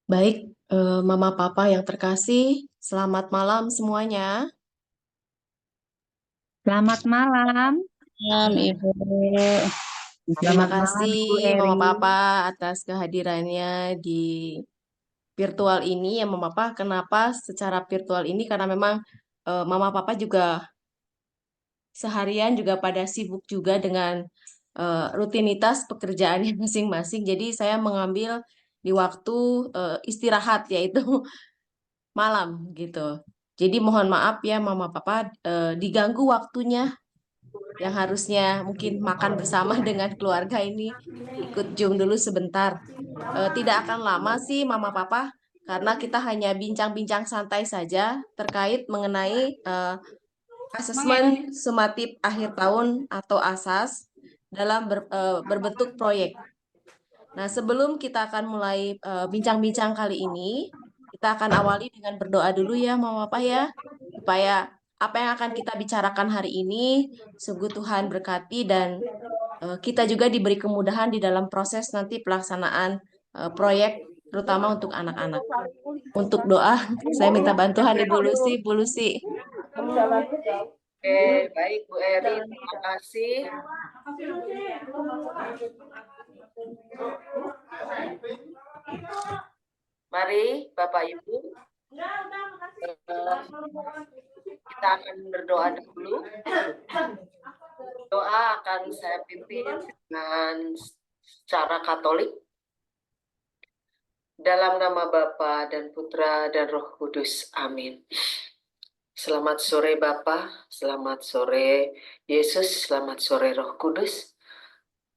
Baik, Mama Papa yang terkasih, selamat malam semuanya. Selamat malam. Malam, Ibu. Terima Selamat malam, kasih Ibu Mama Eri. Papa atas kehadirannya di virtual ini. Ya Mama Papa, kenapa secara virtual ini? Karena memang Mama Papa juga seharian juga pada sibuk juga dengan rutinitas pekerjaannya masing-masing. Jadi saya mengambil di waktu istirahat yaitu malam gitu. Jadi mohon maaf ya Mama Papa diganggu waktunya yang harusnya mungkin makan bersama dengan keluarga ini ikut Zoom dulu sebentar. Tidak akan lama sih Mama Papa karena kita hanya bincang-bincang santai saja terkait mengenai asesmen sumatif akhir tahun atau ASAS dalam berbentuk proyek. Nah, sebelum kita akan mulai bincang-bincang kali ini, kita akan awali dengan berdoa dulu ya, Mama Papa ya, supaya apa yang akan kita bicarakan hari ini sungguh Tuhan berkati dan kita juga diberi kemudahan di dalam proses nanti pelaksanaan proyek, terutama untuk anak-anak. Untuk doa, saya minta bantuan Ibu Lucy. Ibu Lucy. Oke, baik Bu Eri, terima kasih. Mari Bapak Ibu, kita akan berdoa dulu. Doa akan saya pimpin dengan cara Katolik. Dalam nama Bapa dan Putra dan Roh Kudus. Amin. Selamat sore Bapa, selamat sore Yesus, selamat sore Roh Kudus.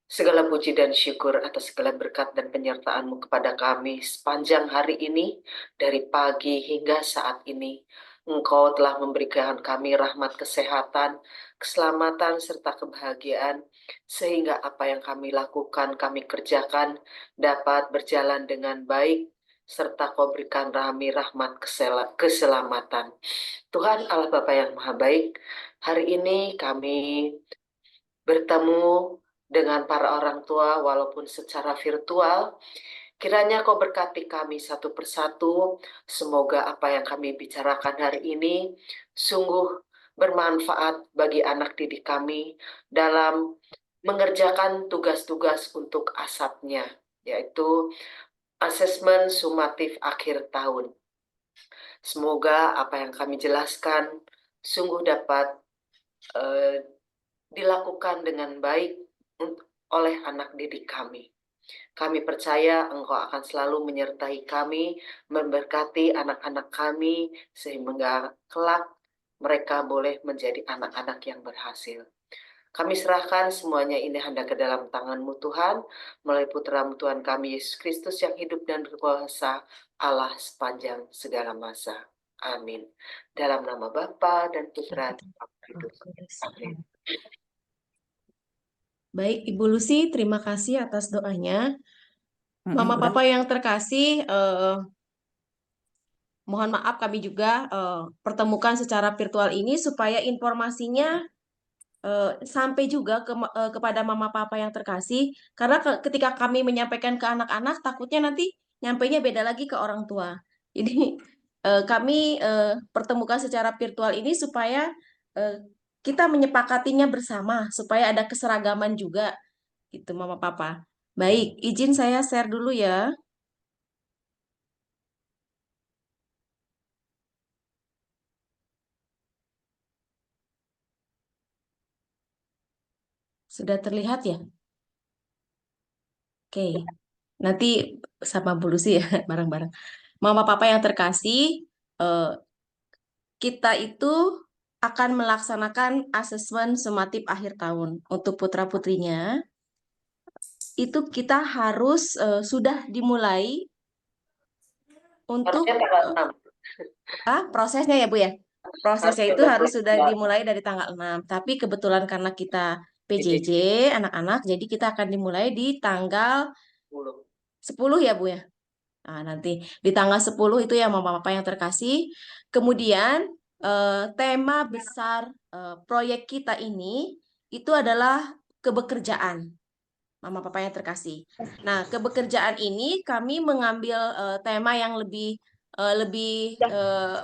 Segala puji dan syukur atas segala berkat dan penyertaan-Mu kepada kami sepanjang hari ini, dari pagi hingga saat ini. Engkau telah memberikan kami rahmat kesehatan, keselamatan, serta kebahagiaan, sehingga apa yang kami lakukan, kami kerjakan, dapat berjalan dengan baik, serta Kau berikan kami rahmat keselamatan. Tuhan Allah Bapa yang Maha Baik, hari ini kami bertemu dengan para orang tua walaupun secara virtual. Kiranya Kau berkati kami satu persatu. Semoga apa yang kami bicarakan hari ini sungguh bermanfaat bagi anak didik kami dalam mengerjakan tugas-tugas untuk asapnya, yaitu asesmen sumatif akhir tahun. Semoga apa yang kami jelaskan sungguh dapat dilakukan dengan baik oleh anak didik kami. Kami percaya Engkau akan selalu menyertai kami, memberkati anak-anak kami, sehingga kelak mereka boleh menjadi anak-anak yang berhasil. Kami serahkan semuanya ini hendak ke dalam tangan-Mu Tuhan, melalui Putra-Mu Tuhan kami, Yesus Kristus yang hidup dan berkuasa, Allah sepanjang segala masa. Amin. Dalam nama Bapa dan Putra dan Roh Kudus. Amin. Baik, Ibu Lucy, terima kasih atas doanya. Mama Papa yang terkasih, mohon maaf kami juga pertemukan secara virtual ini supaya informasinya sampai juga kepada Mama Papa yang terkasih. Karena ketika kami menyampaikan ke anak-anak, takutnya nanti nyampainya beda lagi ke orang tua. Jadi kami pertemukan secara virtual ini supaya kita menyepakatinya bersama, supaya ada keseragaman juga, gitu Mama Papa. Baik, izin saya share dulu ya. Sudah terlihat ya? Oke, nanti sama Bu Lucy ya, bareng-bareng. Mama Papa yang terkasih, eh, kita itu akan melaksanakan asesmen sumatif akhir tahun. Untuk putra-putrinya, itu kita harus sudah dimulai untuk Harusnya tanggal 6. prosesnya ya Bu ya. Prosesnya Harusnya itu harus sudah tanggal dimulai dari tanggal 6. Tapi kebetulan karena kita PJJ, 10. anak-anak, jadi kita akan dimulai di tanggal 10 ya Bu ya. Nah, nanti di tanggal 10 itu ya Mama-Mama yang terkasih. Kemudian tema besar proyek kita ini itu adalah kebekerjaan. Mama Papa yang terkasih. Nah, kebekerjaan ini kami mengambil tema yang lebih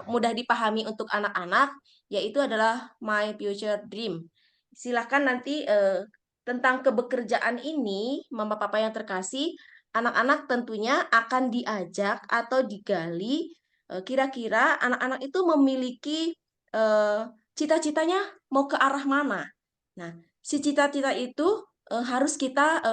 mudah dipahami untuk anak-anak, yaitu adalah My Future Dream. Silahkan nanti tentang kebekerjaan ini, Mama Papa yang terkasih, anak-anak tentunya akan diajak atau digali kira-kira anak-anak itu memiliki cita-citanya mau ke arah mana. Nah, si cita-cita itu harus kita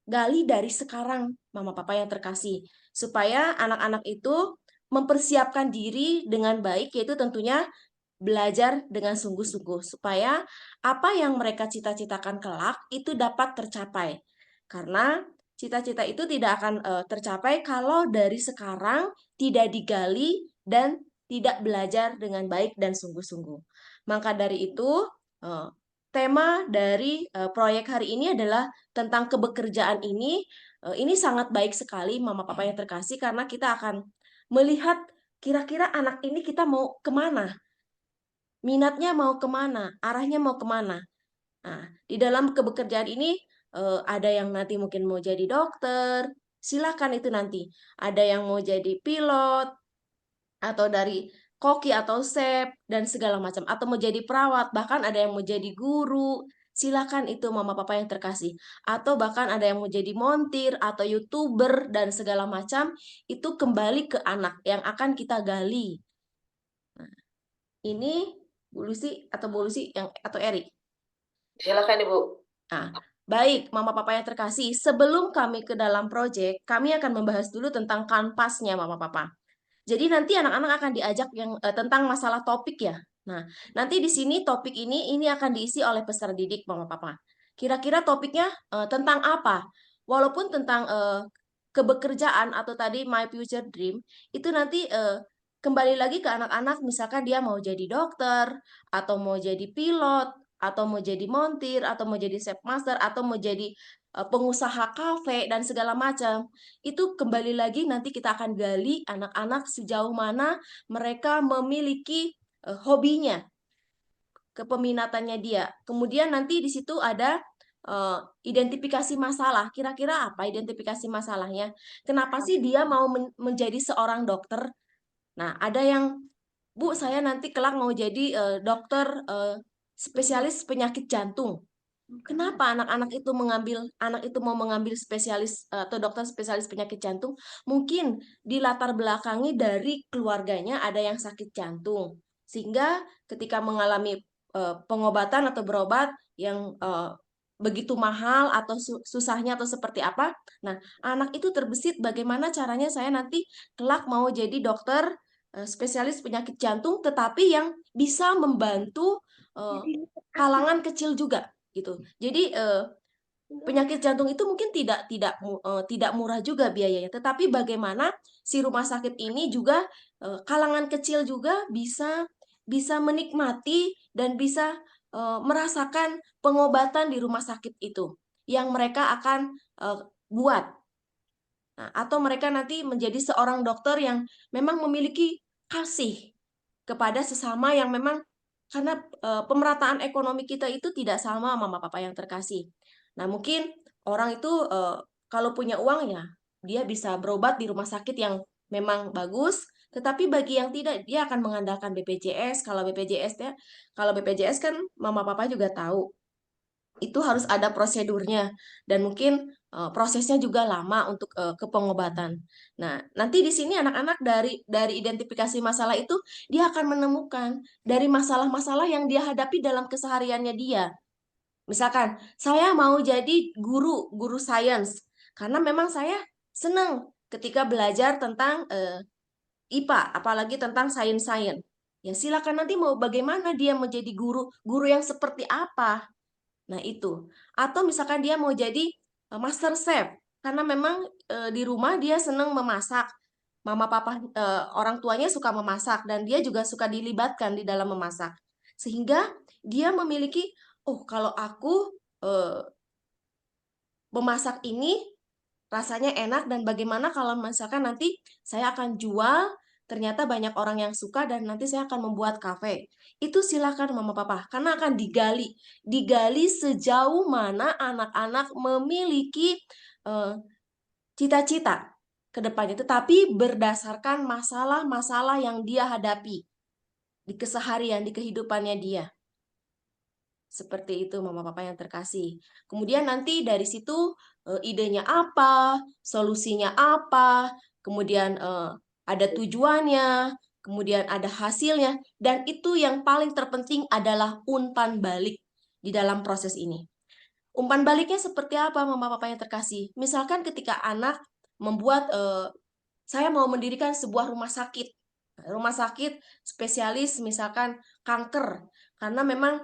gali dari sekarang, Mama Papa yang terkasih, supaya anak-anak itu mempersiapkan diri dengan baik, yaitu tentunya belajar dengan sungguh-sungguh, supaya apa yang mereka cita-citakan kelak itu dapat tercapai. Karena cita-cita itu tidak akan tercapai kalau dari sekarang tidak digali dan tidak belajar dengan baik dan sungguh-sungguh. Maka dari itu, eh, tema dari proyek hari ini adalah tentang kebekerjaan ini. Ini sangat baik sekali, Mama Papa yang terkasih, karena kita akan melihat kira-kira anak ini kita mau kemana, minatnya mau kemana, arahnya mau kemana. Nah, di dalam kebekerjaan ini ada yang nanti mungkin mau jadi dokter, silakan itu nanti. Ada yang mau jadi pilot, atau dari koki atau chef dan segala macam, atau mau jadi perawat, bahkan ada yang mau jadi guru. Silakan itu Mama Papa yang terkasih. Atau bahkan ada yang mau jadi montir atau YouTuber dan segala macam, itu kembali ke anak yang akan kita gali. Nah, ini Bu Lucy atau Bu Lucy yang atau Eri. Silakan Ibu. Nah, baik, Mama Papa yang terkasih, sebelum kami ke dalam proyek, kami akan membahas dulu tentang kanvasnya Mama Papa. Jadi nanti anak-anak akan diajak yang tentang masalah topik ya. Nah, nanti di sini topik ini akan diisi oleh peserta didik Mama Papa. Kira-kira topiknya tentang apa? Walaupun tentang kebekerjaan atau tadi My Future Dream, itu nanti kembali lagi ke anak-anak, misalkan dia mau jadi dokter, atau mau jadi pilot, atau mau jadi montir, atau mau jadi chef master, atau mau jadi pengusaha kafe dan segala macam. Itu kembali lagi nanti kita akan gali anak-anak sejauh mana mereka memiliki hobinya, kepeminatannya dia. Kemudian nanti di situ ada identifikasi masalah. Kira-kira apa identifikasi masalahnya? Kenapa sih dia mau menjadi seorang dokter? Nah, ada yang, Bu, saya nanti kelak mau jadi dokter spesialis penyakit jantung. Kenapa anak itu mau mengambil spesialis atau dokter spesialis penyakit jantung? Mungkin di latar belakangi dari keluarganya ada yang sakit jantung, sehingga ketika mengalami pengobatan atau berobat yang begitu mahal atau susahnya atau seperti apa, nah anak itu terbesit bagaimana caranya saya nanti kelak mau jadi dokter spesialis penyakit jantung, tetapi yang bisa membantu kalangan kecil juga gitu. Jadi penyakit jantung itu mungkin tidak murah juga biayanya, tetapi bagaimana si rumah sakit ini juga kalangan kecil juga bisa menikmati dan bisa merasakan pengobatan di rumah sakit itu yang mereka akan buat. Nah, atau mereka nanti menjadi seorang dokter yang memang memiliki kasih kepada sesama yang memang karena pemerataan ekonomi kita itu tidak sama, Mama Papa yang terkasih. Nah, mungkin orang itu kalau punya uang ya, dia bisa berobat di rumah sakit yang memang bagus, tetapi bagi yang tidak, dia akan mengandalkan BPJS. Kalau BPJS kan Mama Papa juga tahu, itu harus ada prosedurnya dan mungkin prosesnya juga lama untuk ke pengobatan. Nah, nanti di sini anak-anak dari identifikasi masalah itu dia akan menemukan dari masalah-masalah yang dia hadapi dalam kesehariannya dia. Misalkan, saya mau jadi guru sains karena memang saya senang ketika belajar tentang IPA, apalagi tentang sains-sains. Ya, silakan nanti mau bagaimana dia menjadi guru yang seperti apa. Nah, itu. Atau misalkan dia mau jadi master chef karena memang di rumah dia senang memasak. Mama papa orang tuanya suka memasak dan dia juga suka dilibatkan di dalam memasak. Sehingga dia memiliki, oh kalau aku memasak ini rasanya enak dan bagaimana kalau misalkan nanti saya akan jual ternyata banyak orang yang suka dan nanti saya akan membuat kafe. Itu silakan Mama Papa, karena akan digali sejauh mana anak-anak memiliki cita-cita ke depannya, tetapi berdasarkan masalah-masalah yang dia hadapi di keseharian, di kehidupannya dia. Seperti itu Mama Papa yang terkasih. Kemudian nanti dari situ idenya apa, solusinya apa, kemudian ada tujuannya, kemudian ada hasilnya, dan itu yang paling terpenting adalah umpan balik di dalam proses ini. Umpan baliknya seperti apa Mama Papa yang terkasih? Misalkan ketika anak membuat, saya mau mendirikan sebuah rumah sakit spesialis misalkan kanker, karena memang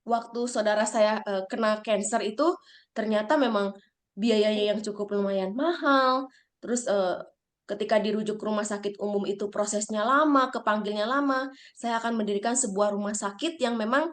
waktu saudara saya kena cancer itu ternyata memang biayanya yang cukup lumayan mahal. Terus ketika dirujuk ke rumah sakit umum itu prosesnya lama, kepanggilnya lama. Saya akan mendirikan sebuah rumah sakit yang memang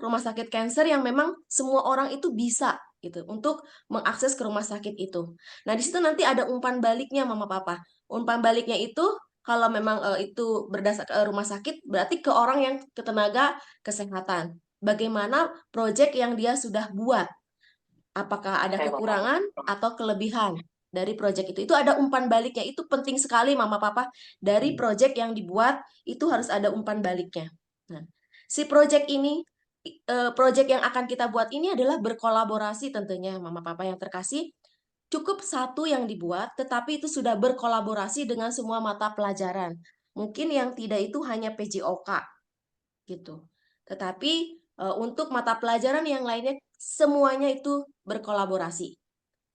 rumah sakit cancer yang memang semua orang itu bisa gitu untuk mengakses ke rumah sakit itu. Nah, di situ nanti ada umpan baliknya Mama Papa. Umpan baliknya itu kalau memang itu berdasarkan rumah sakit berarti ke orang yang ke tenaga kesehatan. Bagaimana proyek yang dia sudah buat? Apakah ada kekurangan atau kelebihan dari proyek itu? Itu ada umpan baliknya. Itu penting sekali Mama Papa. Dari proyek yang dibuat itu harus ada umpan baliknya. Nah, si proyek ini, proyek yang akan kita buat ini adalah berkolaborasi tentunya Mama Papa yang terkasih. Cukup satu yang dibuat, tetapi itu sudah berkolaborasi dengan semua mata pelajaran. Mungkin yang tidak itu hanya PJOK, gitu. Tetapi untuk mata pelajaran yang lainnya, semuanya itu berkolaborasi.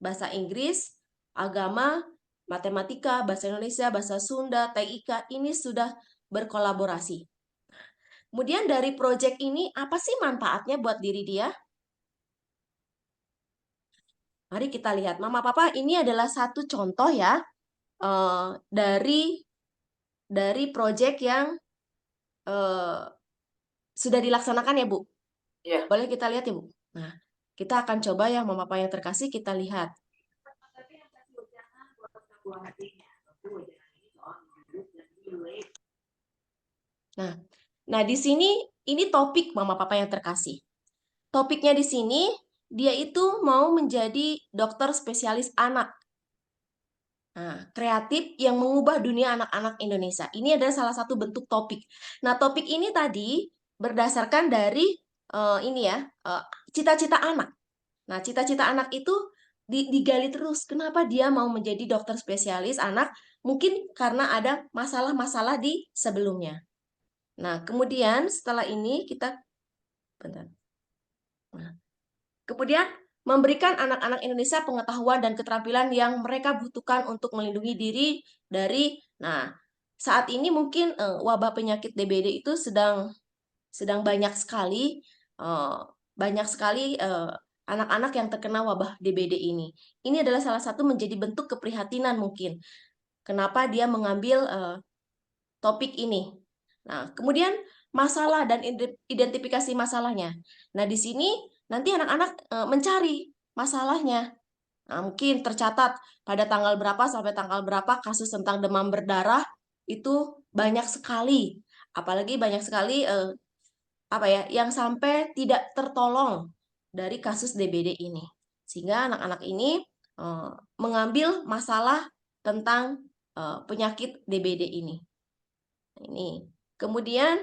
Bahasa Inggris, agama, matematika, bahasa Indonesia, bahasa Sunda, TIK, ini sudah berkolaborasi. Kemudian dari proyek ini, apa sih manfaatnya buat diri dia? Mari kita lihat, Mama Papa, ini adalah satu contoh ya dari proyek yang sudah dilaksanakan ya Bu. Ya. Boleh kita lihat ya Bu. Nah, kita akan coba ya Mama Papa yang terkasih, kita lihat. Nah di sini ini topik Mama Papa yang terkasih. Topiknya di sini dia itu mau menjadi dokter spesialis anak. Nah, kreatif yang mengubah dunia anak-anak Indonesia. Ini adalah salah satu bentuk topik. Nah, topik ini tadi berdasarkan dari cita-cita anak. Nah, cita-cita anak itu digali terus. Kenapa dia mau menjadi dokter spesialis anak? Mungkin karena ada masalah-masalah di sebelumnya. Nah, kemudian setelah ini kita bentar. Nah, kemudian memberikan anak-anak Indonesia pengetahuan dan keterampilan yang mereka butuhkan untuk melindungi diri dari saat ini mungkin wabah penyakit DBD itu sedang banyak sekali anak-anak yang terkena wabah DBD ini. Ini adalah salah satu menjadi bentuk keprihatinan mungkin. Kenapa dia mengambil topik ini. Nah, kemudian masalah dan identifikasi masalahnya. Nah, di sini nanti anak-anak mencari masalahnya. Nah, mungkin tercatat pada tanggal berapa sampai tanggal berapa kasus tentang demam berdarah itu banyak sekali. Apalagi banyak sekali yang sampai tidak tertolong dari kasus DBD ini. Sehingga anak-anak ini mengambil masalah tentang penyakit DBD ini. Ini. Kemudian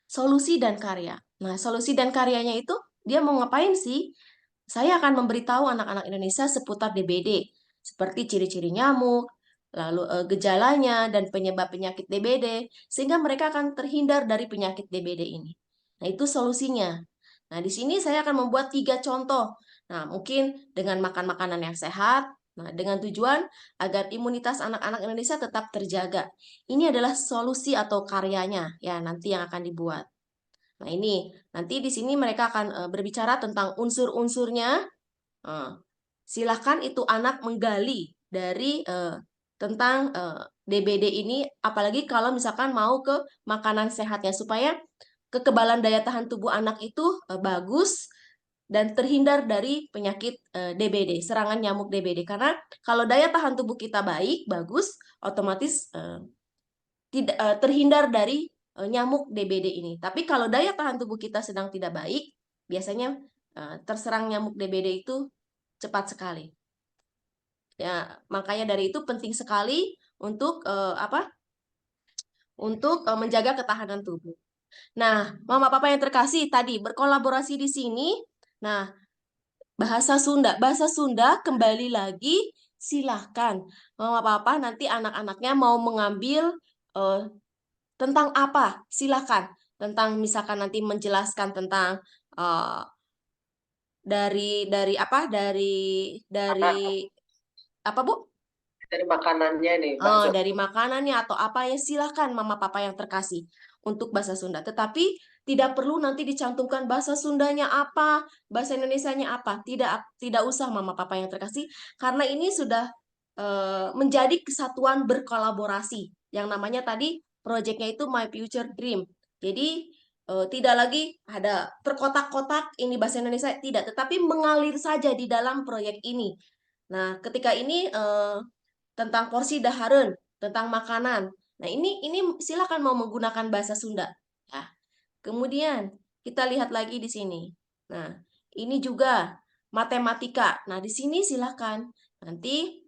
solusi dan karya. Nah, solusi dan karyanya itu dia mau ngapain sih? Saya akan memberitahu anak-anak Indonesia seputar DBD, seperti ciri-ciri nyamuk, lalu gejalanya dan penyebab penyakit DBD, sehingga mereka akan terhindar dari penyakit DBD ini. Nah, itu solusinya. Nah, di sini saya akan membuat 3 contoh. Nah, mungkin dengan makan makanan yang sehat, nah, dengan tujuan agar imunitas anak-anak Indonesia tetap terjaga. Ini adalah solusi atau karyanya ya nanti yang akan dibuat. Nah, ini nanti di sini mereka akan berbicara tentang unsur-unsurnya. Silahkan itu anak menggali dari tentang DBD ini, apalagi kalau misalkan mau ke makanan sehatnya supaya kekebalan daya tahan tubuh anak itu bagus, dan terhindar dari penyakit DBD, serangan nyamuk DBD. Karena kalau daya tahan tubuh kita baik, bagus, otomatis tidak terhindar dari nyamuk DBD ini. Tapi kalau daya tahan tubuh kita sedang tidak baik, biasanya terserang nyamuk DBD itu cepat sekali. Ya, makanya dari itu penting sekali untuk menjaga ketahanan tubuh. Nah, Mama Papa yang terkasih tadi berkolaborasi di sini. Nah, bahasa Sunda kembali lagi silahkan. Mama Papa nanti anak-anaknya mau mengambil tentang apa? Silahkan. Tentang misalkan nanti menjelaskan tentang dari apa? Dari apa, Bu? Dari makanannya nih, bakso. Dari makanannya atau apa ya, silahkan Mama Papa yang terkasih untuk bahasa Sunda. Tetapi tidak perlu nanti dicantumkan bahasa Sundanya apa, bahasa Indonesianya apa. Tidak usah Mama Papa yang terkasih, karena ini sudah menjadi kesatuan berkolaborasi. Yang namanya tadi proyeknya itu My Future Dream. Jadi tidak lagi ada terkotak-kotak ini bahasa Indonesia, tidak, tetapi mengalir saja di dalam proyek ini. Nah, ketika ini tentang porsi dahareun, tentang makanan. Nah, ini silakan mau menggunakan bahasa Sunda. Ya. Kemudian kita lihat lagi di sini. Nah, ini juga matematika. Nah, di sini silakan nanti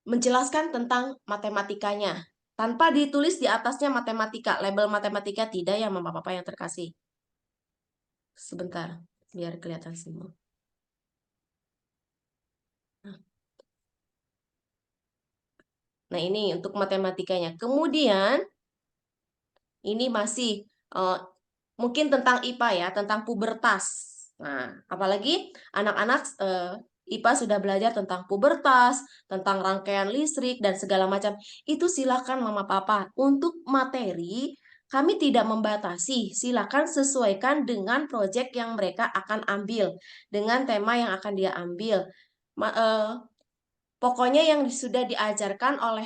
menjelaskan tentang matematikanya. Tanpa ditulis di atasnya matematika, label matematika tidak ya Mama Papa yang terkasih. Sebentar, biar kelihatan semua. Nah, ini untuk matematikanya. Kemudian, ini masih mungkin tentang IPA ya, tentang pubertas. Nah, apalagi anak-anak IPA sudah belajar tentang pubertas, tentang rangkaian listrik, dan segala macam. Itu silakan Mama Papa. Untuk materi, kami tidak membatasi. Silakan sesuaikan dengan proyek yang mereka akan ambil, dengan tema yang akan dia ambil. Pokoknya yang sudah diajarkan oleh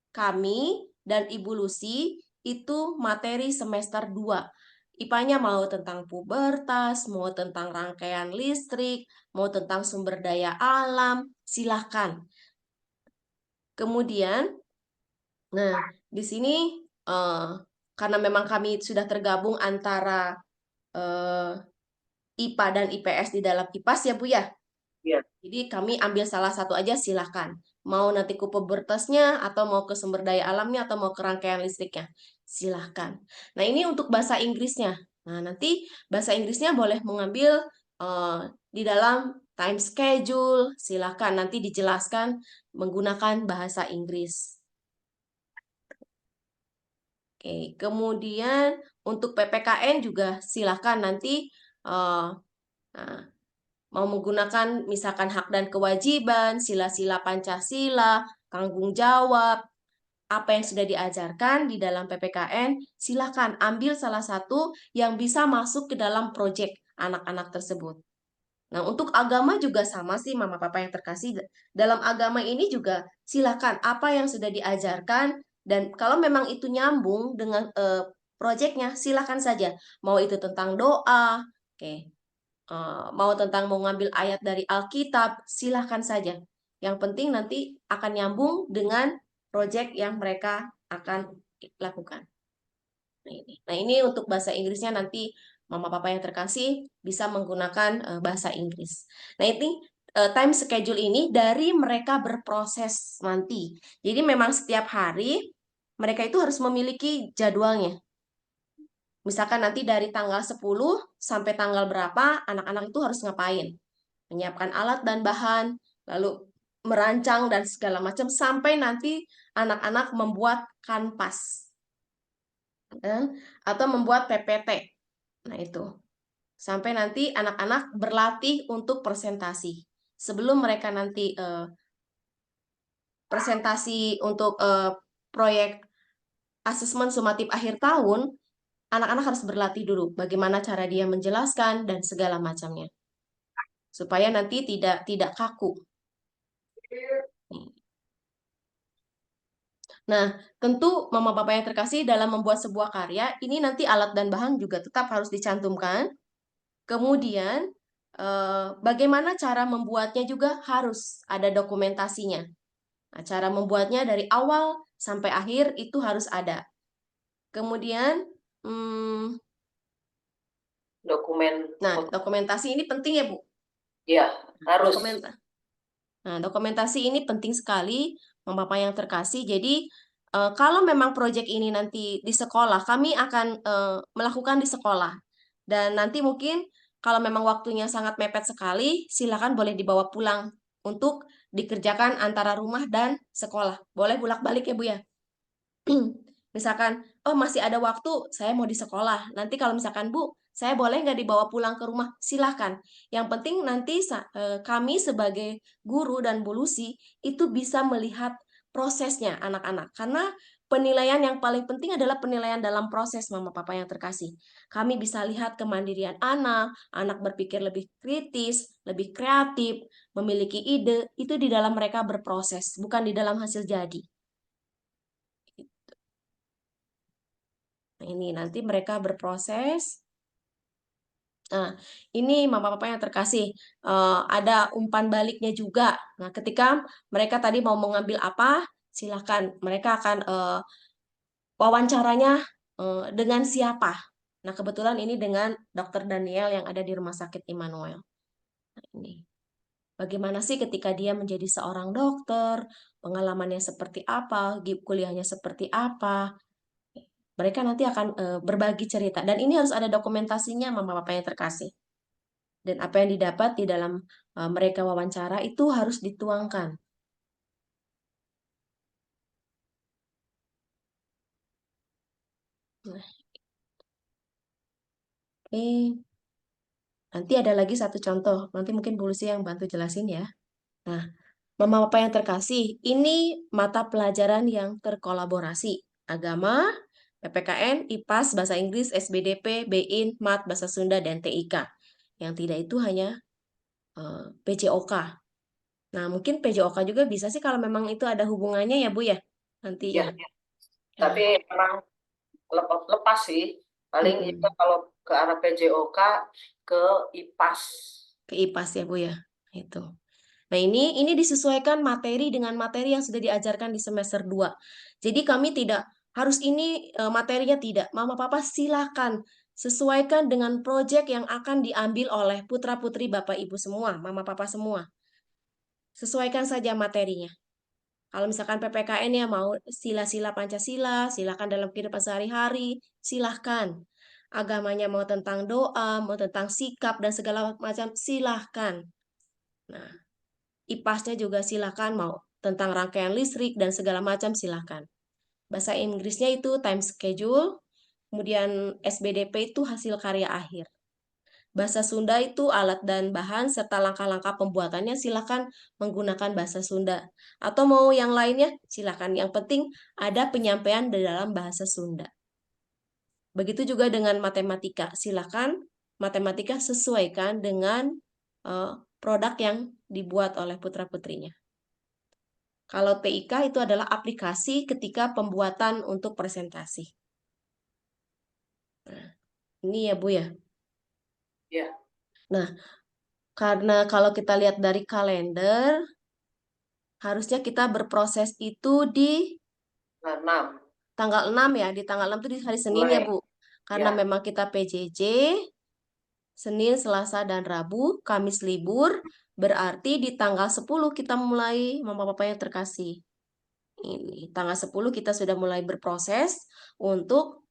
kami dan Ibu Lucy itu materi semester 2. IPA-nya mau tentang pubertas, mau tentang rangkaian listrik, mau tentang sumber daya alam, silahkan. Kemudian, nah di sini karena memang kami sudah tergabung antara IPA dan IPS di dalam IPAS ya Bu ya. Iya. Jadi kami ambil salah satu aja silahkan. Mau nanti ke pubertasnya, atau mau ke sumber daya alamnya, atau mau ke rangkaian listriknya. Silahkan. Nah ini untuk bahasa Inggrisnya. Nah nanti bahasa Inggrisnya boleh mengambil di dalam time schedule. Silahkan nanti dijelaskan menggunakan bahasa Inggris. Oke, kemudian untuk PPKN juga silahkan nanti mau menggunakan misalkan hak dan kewajiban, sila-sila Pancasila, tanggung jawab, apa yang sudah diajarkan di dalam PPKN, silakan ambil salah satu yang bisa masuk ke dalam proyek anak-anak tersebut. Nah, untuk agama juga sama sih Mama Papa yang terkasih. Dalam agama ini juga silakan apa yang sudah diajarkan, dan kalau memang itu nyambung dengan proyeknya, silakan saja. Mau itu tentang doa, oke. Mau ngambil ayat dari Alkitab, silahkan saja. Yang penting nanti akan nyambung dengan proyek yang mereka akan lakukan. Nah, ini untuk bahasa Inggrisnya nanti Mama Papa yang terkasih bisa menggunakan bahasa Inggris. Nah, ini time schedule ini dari mereka berproses nanti. Jadi memang setiap hari mereka itu harus memiliki jadwalnya. Misalkan nanti dari tanggal 10 sampai tanggal berapa, anak-anak itu harus ngapain. Menyiapkan alat dan bahan, lalu merancang dan segala macam, sampai nanti anak-anak membuat kanvas. Atau membuat PPT. Nah itu. Sampai nanti anak-anak berlatih untuk presentasi. Sebelum mereka nanti presentasi untuk proyek asesmen sumatif akhir tahun, anak-anak harus berlatih dulu bagaimana cara dia menjelaskan dan segala macamnya. Supaya nanti tidak kaku. Nah, tentu Mama Papa yang terkasih dalam membuat sebuah karya, ini nanti alat dan bahan juga tetap harus dicantumkan. Kemudian, bagaimana cara membuatnya juga harus ada dokumentasinya. Nah, cara membuatnya dari awal sampai akhir itu harus ada. Kemudian, dokumentasi ini penting ya, Bu? Ya, harus. Dokumentasi ini penting sekali, Bapak yang terkasih. Jadi, kalau memang proyek ini nanti di sekolah, kami akan melakukan di sekolah. Dan nanti mungkin kalau memang waktunya sangat mepet sekali, silakan boleh dibawa pulang untuk dikerjakan antara rumah dan sekolah. Boleh bolak-balik ya, Bu ya? Misalkan, oh masih ada waktu, saya mau di sekolah. Nanti kalau misalkan, Bu, saya boleh nggak dibawa pulang ke rumah? Silahkan. Yang penting nanti kami sebagai guru dan bulusi itu bisa melihat prosesnya anak-anak. Karena penilaian yang paling penting adalah penilaian dalam proses, Mama Papa yang terkasih. Kami bisa lihat kemandirian anak berpikir lebih kritis, lebih kreatif, memiliki ide, itu di dalam mereka berproses, bukan di dalam hasil jadi. Nah, ini nanti mereka berproses. Nah, ini Mama Papa yang terkasih, ada umpan baliknya juga. Nah, ketika mereka tadi mau mengambil apa, silakan. Mereka akan wawancaranya dengan siapa. Nah, kebetulan ini dengan Dr. Daniel yang ada di Rumah Sakit Immanuel. Nah, ini. Bagaimana sih ketika dia menjadi seorang dokter, pengalamannya seperti apa, kuliahnya seperti apa. Mereka nanti akan berbagi cerita. Dan ini harus ada dokumentasinya, Mama Papa yang terkasih. Dan apa yang didapat di dalam mereka wawancara itu harus dituangkan. Nah, nanti ada lagi satu contoh. Nanti mungkin Bu Lucy yang bantu jelasin ya. Nah, Mama Papa yang terkasih, ini mata pelajaran yang terkolaborasi. Agama, PPKN, IPAS, Bahasa Inggris, SBDP, BIN, MAT, Bahasa Sunda, dan TIK. Yang tidak itu hanya PJOK. Nah, mungkin PJOK juga bisa sih kalau memang itu ada hubungannya ya, Bu ya? Nanti Ya, tapi memang lepas sih. Paling juga kalau ke arah PJOK, ke IPAS. Ke IPAS ya, Bu ya. Itu. Nah, ini disesuaikan materi dengan materi yang sudah diajarkan di semester 2. Jadi kami tidak harus ini materinya tidak. Mama Papa silakan sesuaikan dengan proyek yang akan diambil oleh putra-putri Bapak Ibu semua, Mama Papa semua. Sesuaikan saja materinya. Kalau misalkan PPKN ya mau sila-sila Pancasila, silakan dalam kehidupan sehari-hari, silahkan. Agamanya mau tentang doa, mau tentang sikap dan segala macam, silahkan. Nah, IPAS-nya juga silahkan mau tentang rangkaian listrik dan segala macam silahkan. Bahasa Inggrisnya itu time schedule, kemudian SBDP itu hasil karya akhir. Bahasa Sunda itu alat dan bahan serta langkah-langkah pembuatannya silakan menggunakan bahasa Sunda. Atau mau yang lainnya silakan. Yang penting ada penyampaian di dalam bahasa Sunda. Begitu juga dengan matematika. Silakan matematika sesuaikan dengan produk yang dibuat oleh putra-putrinya. Kalau TIK itu adalah aplikasi ketika pembuatan untuk presentasi. Nah, ini ya Bu ya. Ya. Nah, karena kalau kita lihat dari kalender, harusnya kita berproses itu di 6. tanggal 6 ya. Di tanggal 6 itu di hari Senin ya, Bu. Karena Ya. memang kita PJJ, Senin, Selasa, dan Rabu, Kamis libur, berarti di tanggal 10 kita mulai, Mama Papa yang terkasih. Ini, tanggal 10 kita sudah mulai berproses untuk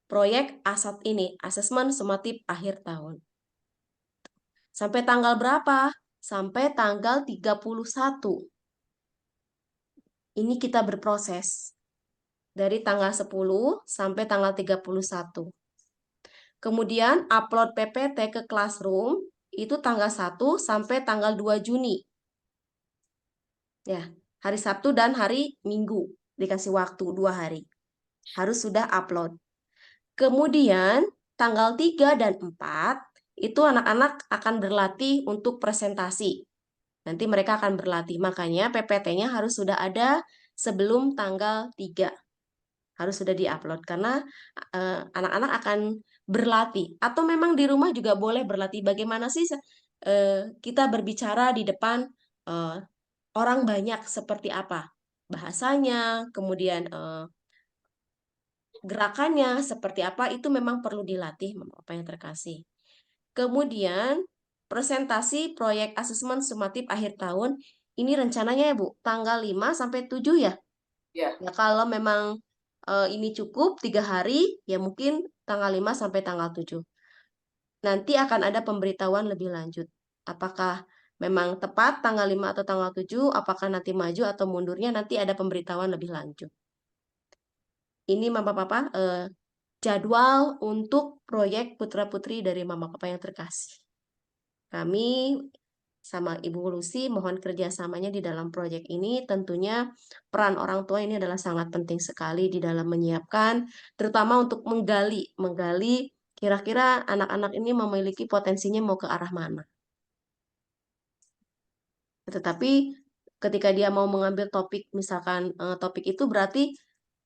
proyek ASAT ini, Asesmen Sumatif Akhir Tahun. Sampai tanggal berapa? Sampai tanggal 31. Ini kita berproses. Dari tanggal 10 sampai tanggal 31. Kemudian upload PPT ke Classroom itu tanggal 1 sampai tanggal 2 Juni. Ya, hari Sabtu dan hari Minggu. Dikasih waktu 2 hari. Harus sudah upload. Kemudian tanggal 3 dan 4 itu anak-anak akan berlatih untuk presentasi. Nanti mereka akan berlatih. Makanya PPT-nya harus sudah ada sebelum tanggal 3. harus sudah diupload karena anak-anak akan berlatih atau memang di rumah juga boleh berlatih bagaimana sih kita berbicara di depan eh, orang banyak seperti apa bahasanya, kemudian gerakannya seperti apa itu memang perlu dilatih apa yang terkasih. Kemudian presentasi proyek asesmen sumatif akhir tahun ini rencananya ya Bu, tanggal 5 sampai 7 ya. Ya, Ya kalau memang ini cukup 3 hari, ya mungkin tanggal 5 sampai tanggal 7. Nanti akan ada pemberitahuan lebih lanjut. Apakah memang tepat tanggal 5 atau tanggal 7, apakah nanti maju atau mundurnya, nanti ada pemberitahuan lebih lanjut. Ini Mama Papa jadwal untuk proyek putra-putri dari Mama Papa yang terkasih. Kami sama Ibu Lucy mohon kerjasamanya di dalam proyek ini. Tentunya peran orang tua ini adalah sangat penting sekali di dalam menyiapkan, terutama untuk menggali kira-kira anak-anak ini memiliki potensinya mau ke arah mana. Tetapi ketika dia mau mengambil topik, misalkan topik itu berarti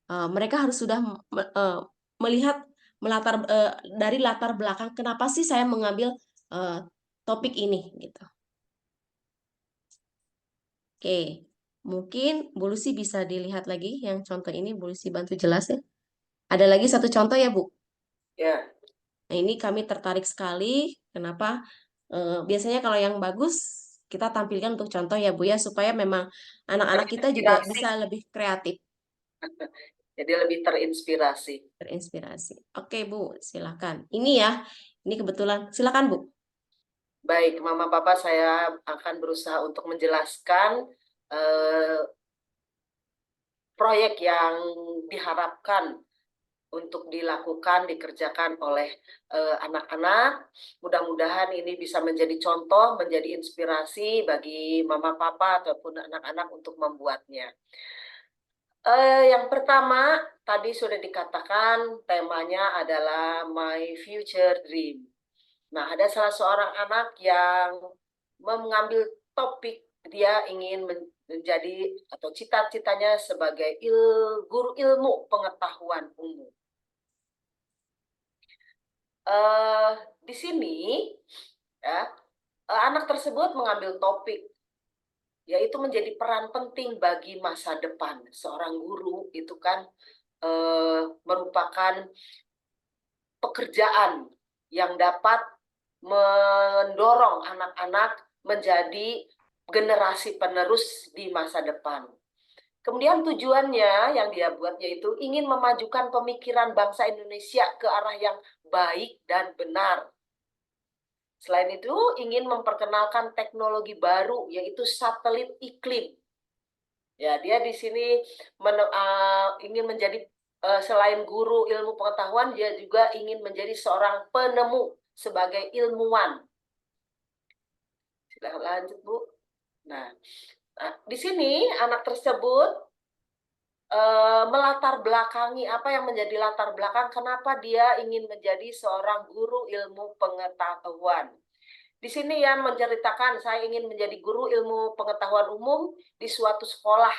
mereka harus sudah melihat dari latar belakang kenapa sih saya mengambil topik ini gitu. Oke, mungkin Bu Lucy bisa dilihat lagi yang contoh ini, Bu Lucy bantu jelas ya. Ada lagi satu contoh ya Bu. ya. Nah ini kami tertarik sekali. Kenapa? Biasanya kalau yang bagus kita tampilkan untuk contoh ya Bu ya, supaya memang anak-anak kita juga Terinspirasi. bisa lebih kreatif, Jadi lebih terinspirasi. terinspirasi. Oke Bu, silakan. Ini ya, ini kebetulan. Silakan Bu. Baik, Mama Papa, saya akan berusaha untuk menjelaskan proyek yang diharapkan untuk dikerjakan oleh anak-anak. Mudah-mudahan ini bisa menjadi contoh, menjadi inspirasi bagi Mama Papa ataupun anak-anak untuk membuatnya. Yang pertama, tadi sudah dikatakan temanya adalah My Future Dream. Nah, ada salah seorang anak yang mengambil topik dia ingin menjadi atau cita-citanya sebagai guru ilmu pengetahuan umum. Di sini ya, anak tersebut mengambil topik yaitu menjadi peran penting bagi masa depan. Seorang guru itu kan merupakan pekerjaan yang dapat mendorong anak-anak menjadi generasi penerus di masa depan. Kemudian tujuannya yang dia buat yaitu ingin memajukan pemikiran bangsa Indonesia ke arah yang baik dan benar. Selain itu, ingin memperkenalkan teknologi baru yaitu satelit iklim. Ya, dia di sini ingin menjadi selain guru ilmu pengetahuan, dia juga ingin menjadi seorang penemu sebagai ilmuwan. Silahkan lanjut, Bu. Nah, di sini anak tersebut melatar belakangi apa yang menjadi latar belakang kenapa dia ingin menjadi seorang guru ilmu pengetahuan. Di sini yang menceritakan saya ingin menjadi guru ilmu pengetahuan umum di suatu sekolah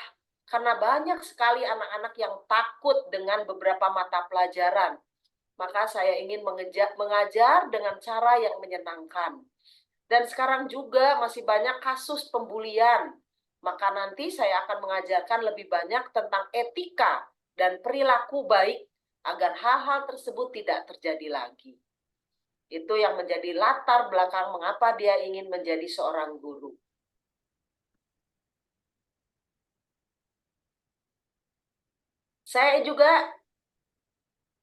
karena banyak sekali anak-anak yang takut dengan beberapa mata pelajaran. Maka saya ingin mengajar dengan cara yang menyenangkan. Dan sekarang juga masih banyak kasus pembulian. Maka nanti saya akan mengajarkan lebih banyak tentang etika dan perilaku baik agar hal-hal tersebut tidak terjadi lagi. Itu yang menjadi latar belakang mengapa dia ingin menjadi seorang guru. Saya juga,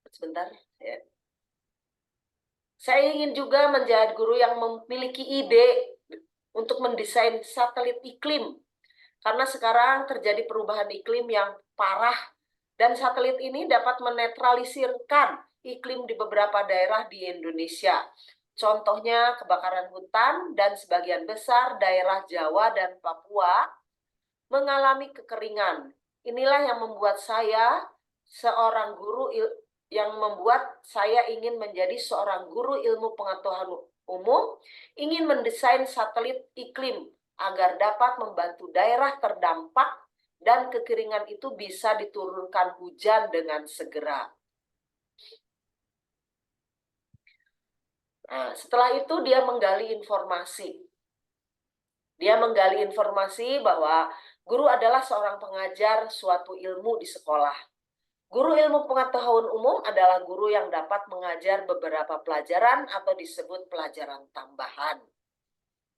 sebentar, ya. Saya ingin juga menjadi guru yang memiliki ide untuk mendesain satelit iklim. Karena sekarang terjadi perubahan iklim yang parah dan satelit ini dapat menetralisirkan iklim di beberapa daerah di Indonesia. Contohnya kebakaran hutan dan sebagian besar daerah Jawa dan Papua mengalami kekeringan. Inilah yang membuat saya seorang guru ingin menjadi seorang guru ilmu pengetahuan umum, ingin mendesain satelit iklim agar dapat membantu daerah terdampak dan kekeringan itu bisa diturunkan hujan dengan segera. Nah, setelah itu dia menggali informasi. Dia menggali informasi bahwa guru adalah seorang pengajar suatu ilmu di sekolah. Guru ilmu pengetahuan umum adalah guru yang dapat mengajar beberapa pelajaran atau disebut pelajaran tambahan.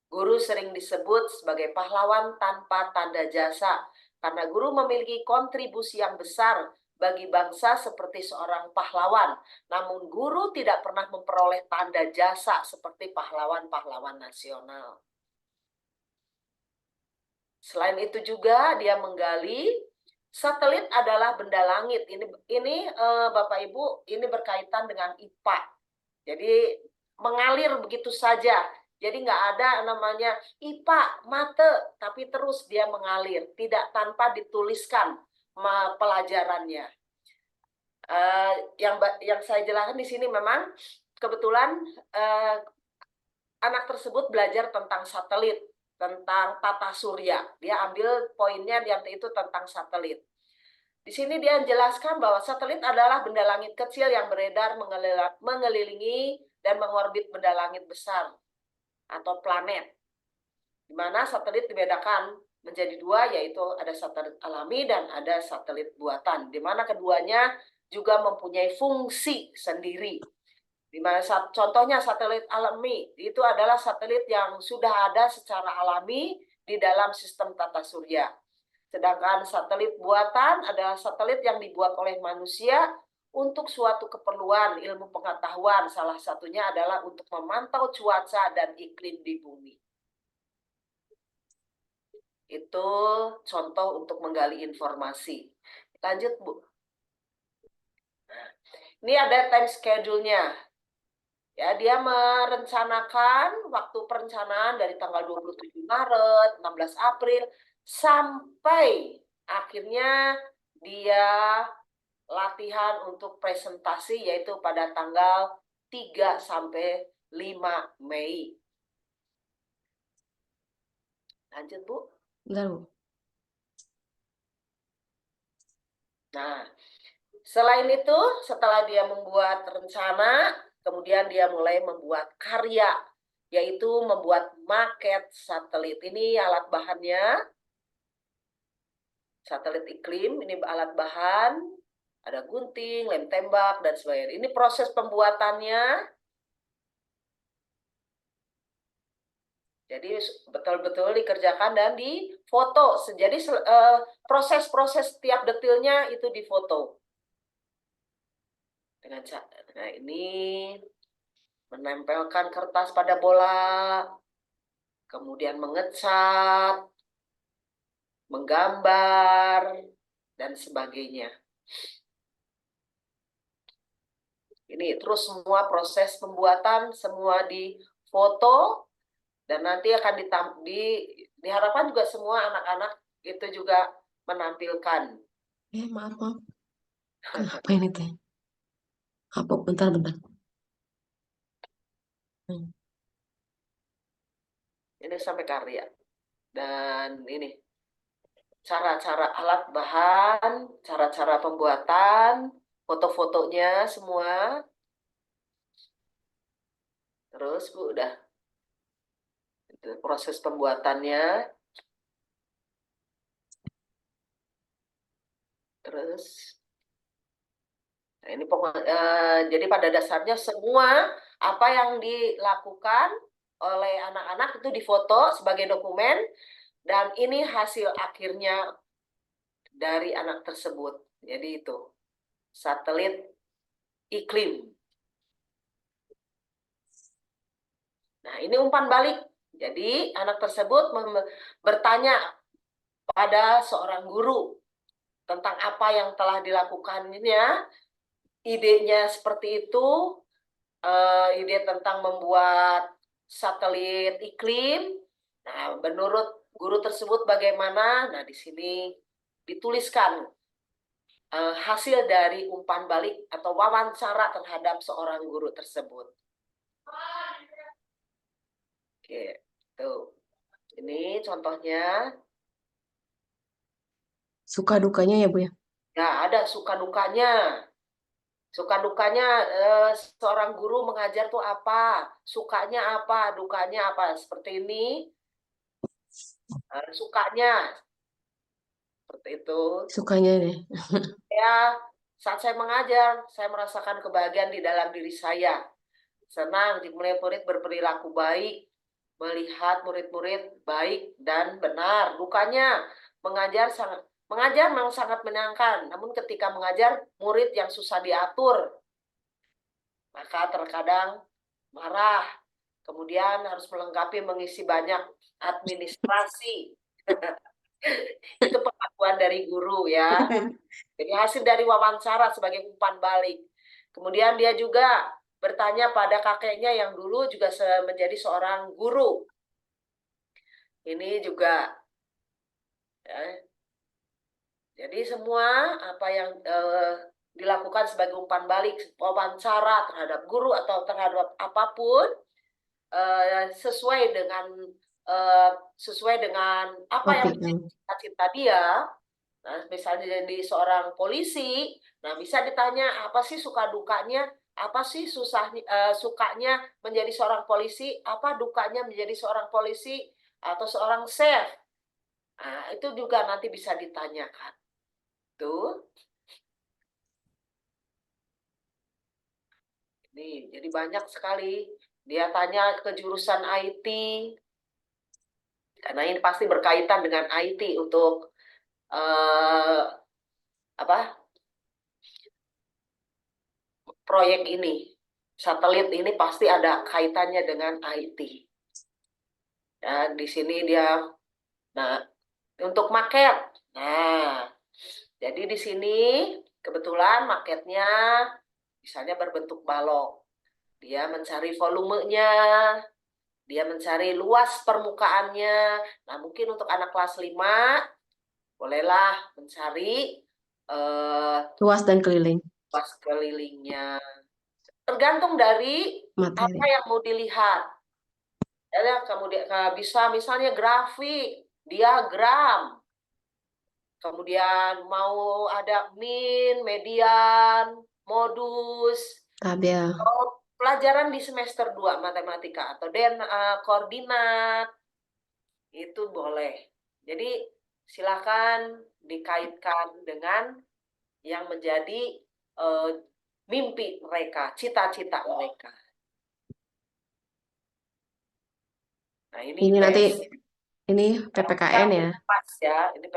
Guru sering disebut sebagai pahlawan tanpa tanda jasa, karena guru memiliki kontribusi yang besar bagi bangsa seperti seorang pahlawan. Namun guru tidak pernah memperoleh tanda jasa seperti pahlawan-pahlawan nasional. Selain itu juga dia menggali satelit adalah benda langit. Ini Bapak Ibu, ini berkaitan dengan IPA. Jadi mengalir begitu saja. Jadi nggak ada namanya IPA, mate, tapi terus dia mengalir, tidak tanpa dituliskan pelajarannya. Yang saya jelaskan di sini memang kebetulan anak tersebut belajar tentang satelit, tentang tata surya. Dia ambil poinnya yang itu tentang satelit. Di sini dia menjelaskan bahwa satelit adalah benda langit kecil yang beredar mengelilingi dan mengorbit benda langit besar atau planet. Di mana satelit dibedakan menjadi dua, yaitu ada satelit alami dan ada satelit buatan. Di mana keduanya juga mempunyai fungsi sendiri. Dimana contohnya satelit alami itu adalah satelit yang sudah ada secara alami di dalam sistem tata surya. Sedangkan satelit buatan adalah satelit yang dibuat oleh manusia untuk suatu keperluan ilmu pengetahuan. Salah satunya adalah untuk memantau cuaca dan iklim di bumi. Itu contoh untuk menggali informasi. Lanjut, Bu. Ini ada time schedule-nya. Ya, dia merencanakan waktu perencanaan dari tanggal 27 Maret, 16 April, sampai akhirnya dia latihan untuk presentasi yaitu pada tanggal 3 sampai 5 Mei. Lanjut, Bu. Bentar, Bu. Nah, selain itu, setelah dia membuat rencana, kemudian dia mulai membuat karya, yaitu membuat maket satelit. Ini alat bahannya, satelit iklim, ini alat bahan, ada gunting, lem tembak, dan sebagainya. Ini proses pembuatannya. Jadi betul-betul dikerjakan dan difoto. Jadi proses-proses setiap detailnya itu difoto. Dengan cara ini menempelkan kertas pada bola, kemudian mengecat, menggambar, dan sebagainya. Ini terus semua proses pembuatan semua difoto dan nanti akan diharapkan juga semua anak-anak itu juga menampilkan. Maaf, maaf. Kenapa ini teh? Apa? Bentar. Ini sampai karya. Dan ini cara-cara alat bahan, cara-cara pembuatan, foto-fotonya semua. Terus Bu udah itu proses pembuatannya. Terus nah, ini jadi pada dasarnya semua apa yang dilakukan oleh anak-anak itu difoto sebagai dokumen dan ini hasil akhirnya dari anak tersebut. Jadi itu satelit iklim. Nah, ini umpan balik. Jadi anak tersebut bertanya pada seorang guru tentang apa yang telah dilakukannya, idenya seperti itu, ide tentang membuat satelit iklim. Nah, menurut guru tersebut bagaimana? Nah, di sini dituliskan hasil dari umpan balik atau wawancara terhadap seorang guru tersebut. Oke, tuh. Ini contohnya. Suka dukanya ya, Bu ya? Ya, ada suka dukanya. Suka dukanya seorang guru mengajar tuh apa? Sukanya apa? Dukanya apa? Seperti ini. Sukanya seperti itu. Sukanya deh. Ya, saat saya mengajar, saya merasakan kebahagiaan di dalam diri saya. Senang jika murid-murid berperilaku baik, melihat murid-murid baik dan benar. Dukanya mengajar memang sangat menyenangkan. Namun ketika mengajar murid yang susah diatur, maka terkadang marah. Kemudian harus mengisi banyak administrasi. Itu pengakuan dari guru ya. Jadi hasil dari wawancara sebagai umpan balik. Kemudian dia juga bertanya pada kakeknya yang dulu juga menjadi seorang guru. Ini juga ya. Jadi semua apa yang dilakukan sebagai umpan balik, wawancara terhadap guru atau terhadap apapun sesuai dengan apa yang Topik. cita-cita dia. Nah, misalnya jadi seorang polisi, nah bisa ditanya apa sih suka dukanya, apa sih sukanya menjadi seorang polisi, apa dukanya menjadi seorang polisi atau seorang chef. Nah, itu juga nanti bisa ditanyakan. Tuh. Nih, jadi banyak sekali. Dia tanya ke jurusan IT, karena ini pasti berkaitan dengan IT untuk apa proyek ini. Satelit ini pasti ada kaitannya dengan IT. Dan di sini dia, nah untuk maket. Nah, jadi di sini kebetulan maketnya misalnya berbentuk balok. Dia mencari volumenya, dia mencari luas permukaannya. Nah, mungkin untuk anak kelas 5, bolehlah mencari Luas dan keliling. luas kelilingnya. Tergantung dari apa Materi. yang mau dilihat. Ya, kemudian bisa misalnya grafik, diagram, kemudian mau ada min, median, modus, Tabel. pelajaran di semester 2 matematika atau koordinat, itu boleh. Jadi silakan dikaitkan dengan yang menjadi mimpi mereka, cita-cita mereka. Nah, ini Ini nanti IPS. ini PPKN ya. IPAS ya, ini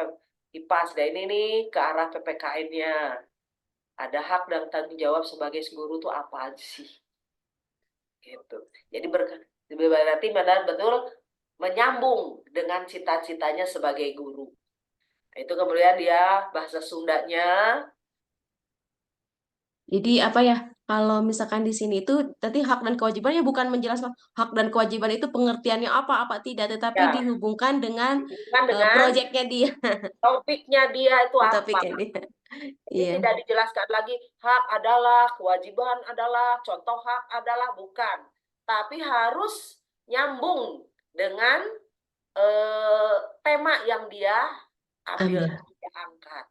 IPAS. Dan ini nih ke arah PPKN-nya. Ada hak dan tanggung jawab sebagai guru tuh apa aja sih? Gitu. Jadi berarti benar-betul menyambung dengan cita-citanya sebagai guru. Nah, itu kemudian dia bahasa Sundanya. Jadi apa ya? Kalau misalkan di sini itu tadi hak dan kewajibannya bukan menjelaskan hak dan kewajiban itu pengertiannya apa tidak, tetapi Ya, dihubungkan dengan hubungan dengan proyeknya dia, topiknya dia itu apa. topiknya dia. Jadi Iya. tidak dijelaskan lagi hak adalah, kewajiban adalah, contoh hak adalah, bukan. Tapi harus nyambung dengan tema yang dia ambil, Ambil. dia angkat.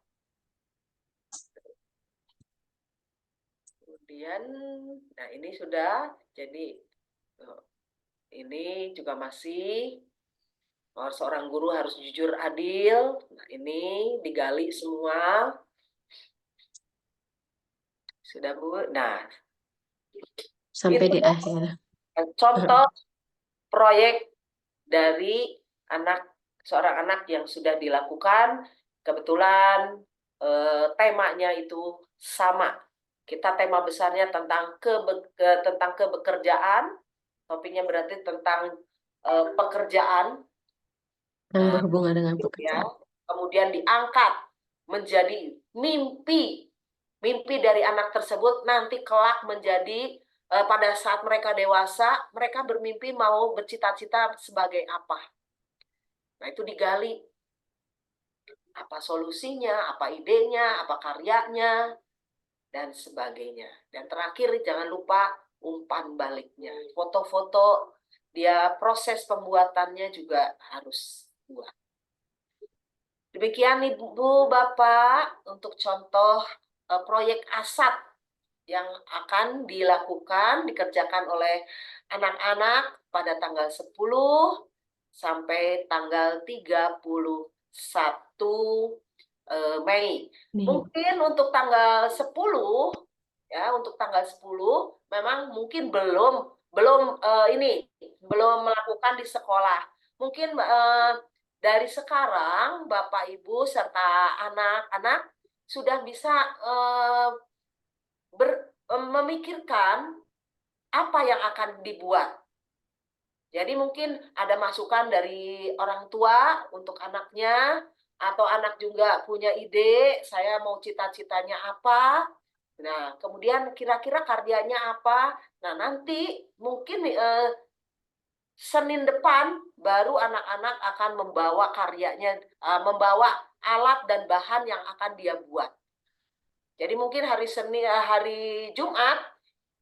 Kemudian, nah ini sudah, jadi ini juga masih seorang guru harus jujur adil. Nah, ini digali semua. Sudah, Bu. Nah, Sampai itu di akhir. contoh proyek dari seorang anak yang sudah dilakukan. Kebetulan temanya itu sama. Kita tema besarnya tentang kebekerjaan. Topiknya berarti tentang pekerjaan. Yang Nah, berhubungan dengan ya. pekerjaan. Kemudian diangkat menjadi mimpi dari anak tersebut nanti kelak menjadi pada saat mereka dewasa, mereka bermimpi mau bercita-cita sebagai apa. Nah, itu digali. Apa solusinya, apa idenya, apa karyanya, dan sebagainya. Dan terakhir, jangan lupa umpan baliknya. Foto-foto, dia proses pembuatannya juga harus buat. Demikian Ibu Bapak untuk contoh proyek ASAT yang akan dikerjakan oleh anak-anak pada tanggal 10 sampai tanggal 31 Mei. Nih. Mungkin untuk tanggal 10 ya, untuk tanggal 10 memang mungkin belum melakukan di sekolah. Mungkin dari sekarang Bapak Ibu serta anak-anak sudah bisa memikirkan apa yang akan dibuat. Jadi mungkin ada masukan dari orang tua untuk anaknya, atau anak juga punya ide, saya mau cita-citanya apa. Nah, kemudian kira-kira karyanya apa. Nah, nanti mungkin Senin depan baru anak-anak akan membawa karyanya, membawa alat dan bahan yang akan dia buat. Jadi mungkin hari Jumat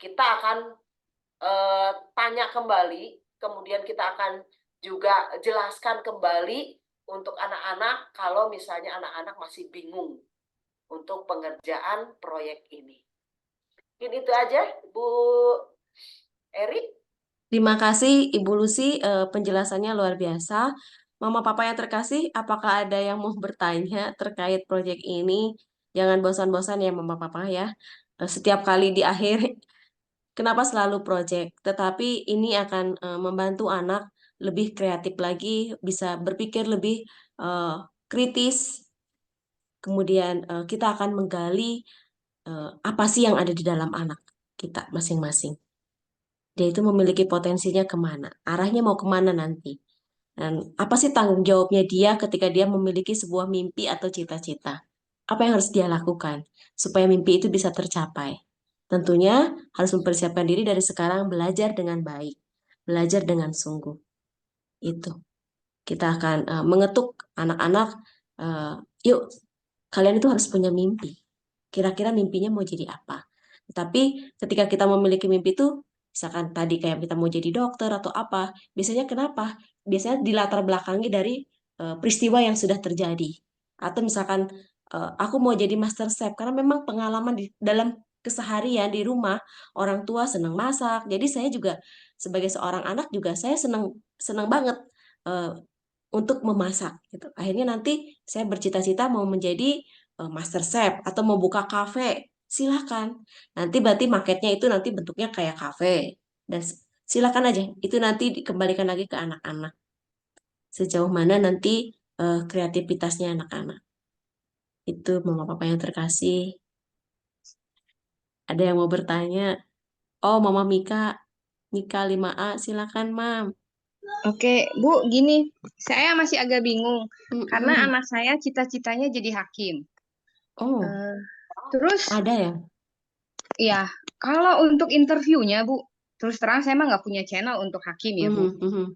kita akan tanya kembali, kemudian kita akan juga jelaskan kembali untuk anak-anak kalau misalnya anak-anak masih bingung untuk pengerjaan proyek ini. Mungkin itu aja, Bu Eri. Terima kasih Ibu Lucy, penjelasannya luar biasa. Mama Papa yang terkasih, apakah ada yang mau bertanya terkait proyek ini? Jangan bosan-bosan ya Mama Papa ya. Setiap kali di akhir, kenapa selalu proyek? Tetapi ini akan membantu anak lebih kreatif lagi, bisa berpikir lebih kritis. Kemudian kita akan menggali apa sih yang ada di dalam anak kita masing-masing. Dia itu memiliki potensinya kemana, arahnya mau kemana nanti. Dan apa sih tanggung jawabnya dia ketika dia memiliki sebuah mimpi atau cita-cita? Apa yang harus dia lakukan supaya mimpi itu bisa tercapai? Tentunya harus mempersiapkan diri dari sekarang, belajar dengan baik, belajar dengan sungguh. Itu. Kita akan mengetuk anak-anak, yuk, kalian itu harus punya mimpi. Kira-kira mimpinya mau jadi apa? Tetapi ketika kita memiliki mimpi itu, misalkan tadi kayak kita mau jadi dokter atau apa, biasanya kenapa? Biasanya dilatar belakangi dari peristiwa yang sudah terjadi. Atau misalkan aku mau jadi master chef karena memang pengalaman di dalam keseharian di rumah orang tua senang masak. Jadi saya juga sebagai seorang anak juga saya senang senang banget eh, untuk memasak gitu. Akhirnya nanti saya bercita-cita mau menjadi master chef atau mau buka kafe. Silahkan. Nanti berarti marketnya itu nanti bentuknya kayak kafe. Dan silakan aja. Itu nanti dikembalikan lagi ke anak-anak. Sejauh mana nanti kreativitasnya anak-anak. Itu Mama Papa yang terkasih. Ada yang mau bertanya? Oh, Mama Mika. Mika 5A, silakan, Mam. Oke, Bu, gini, saya masih agak bingung karena Mm-mm. anak saya cita-citanya jadi hakim. Oh, Eh, terus, ada ya? ya, kalau untuk interviewnya, Bu, terus terang saya mah nggak punya channel untuk hakim ya, Bu. Mhm, mhm.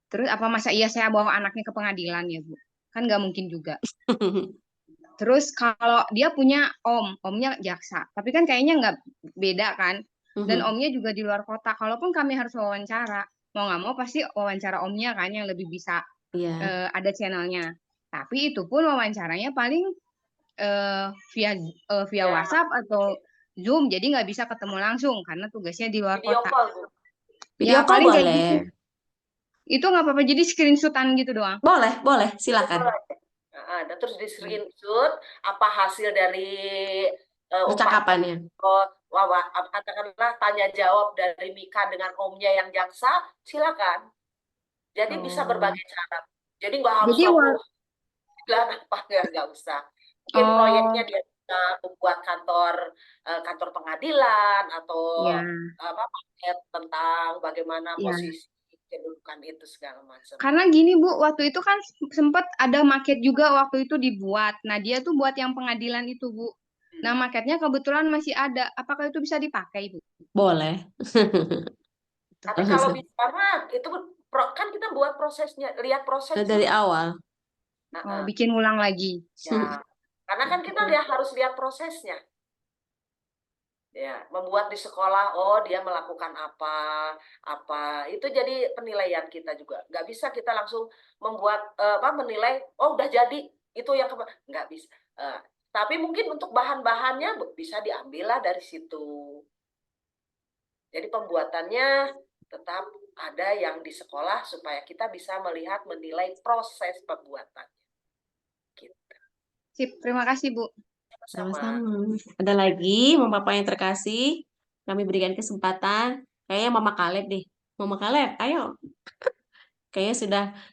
Terus apa masa iya saya bawa anaknya ke pengadilan ya, Bu? Kan nggak mungkin juga. Terus kalau dia punya omnya jaksa, tapi kan kayaknya nggak beda kan. Dan Mhm. omnya juga di luar kota. Kalaupun kami harus wawancara, mau nggak mau pasti wawancara omnya kan yang lebih bisa Iya. ada channelnya. Tapi itu pun wawancaranya paling via Ya, WhatsApp atau Zoom, jadi nggak bisa ketemu langsung karena tugasnya di luar video kota. call, Bu. Video Ya call paling kayak boleh. gitu. Itu nggak apa-apa, jadi screenshotan gitu doang. Boleh, boleh, silakan. Dan terus di screenshot apa hasil dari umpama Percakapannya. katakanlah tanya jawab dari Mika dengan omnya yang jaksa, silakan. Jadi bisa Oh, berbagai cara. Jadi nggak harus Jadi langsung bilang apa, nggak usah. Mungkin proyeknya oh dia bisa membuat kantor pengadilan atau ya, apa paket tentang bagaimana ya. posisi kedudukan itu segala macam. Karena gini Bu, waktu itu kan sempat ada market juga waktu itu dibuat. Nah dia tuh buat yang pengadilan itu Bu. Nah marketnya kebetulan masih ada. Apakah itu bisa dipakai Bu? boleh. Tapi kalau bicara itu kan kita buat prosesnya, lihat prosesnya. Dari awal. Nah, Oh, bikin ulang lagi. ya, karena kan kita harus lihat prosesnya. Ya, membuat di sekolah, oh dia melakukan apa itu jadi penilaian kita juga. Nggak bisa kita langsung menilai, oh udah jadi, Itu yang nggak bisa. Tapi mungkin untuk bahan-bahannya bisa diambil lah dari situ. Jadi pembuatannya tetap ada yang di sekolah supaya kita bisa melihat, menilai proses pembuatannya. Gitu. Sip, terima kasih Bu. Sama-sama. Sama-sama. Ada lagi Mama Papa yang terkasih, kami berikan kesempatan. Kayaknya Mama Kaleb deh. Mama Kaleb, ayo. Kayaknya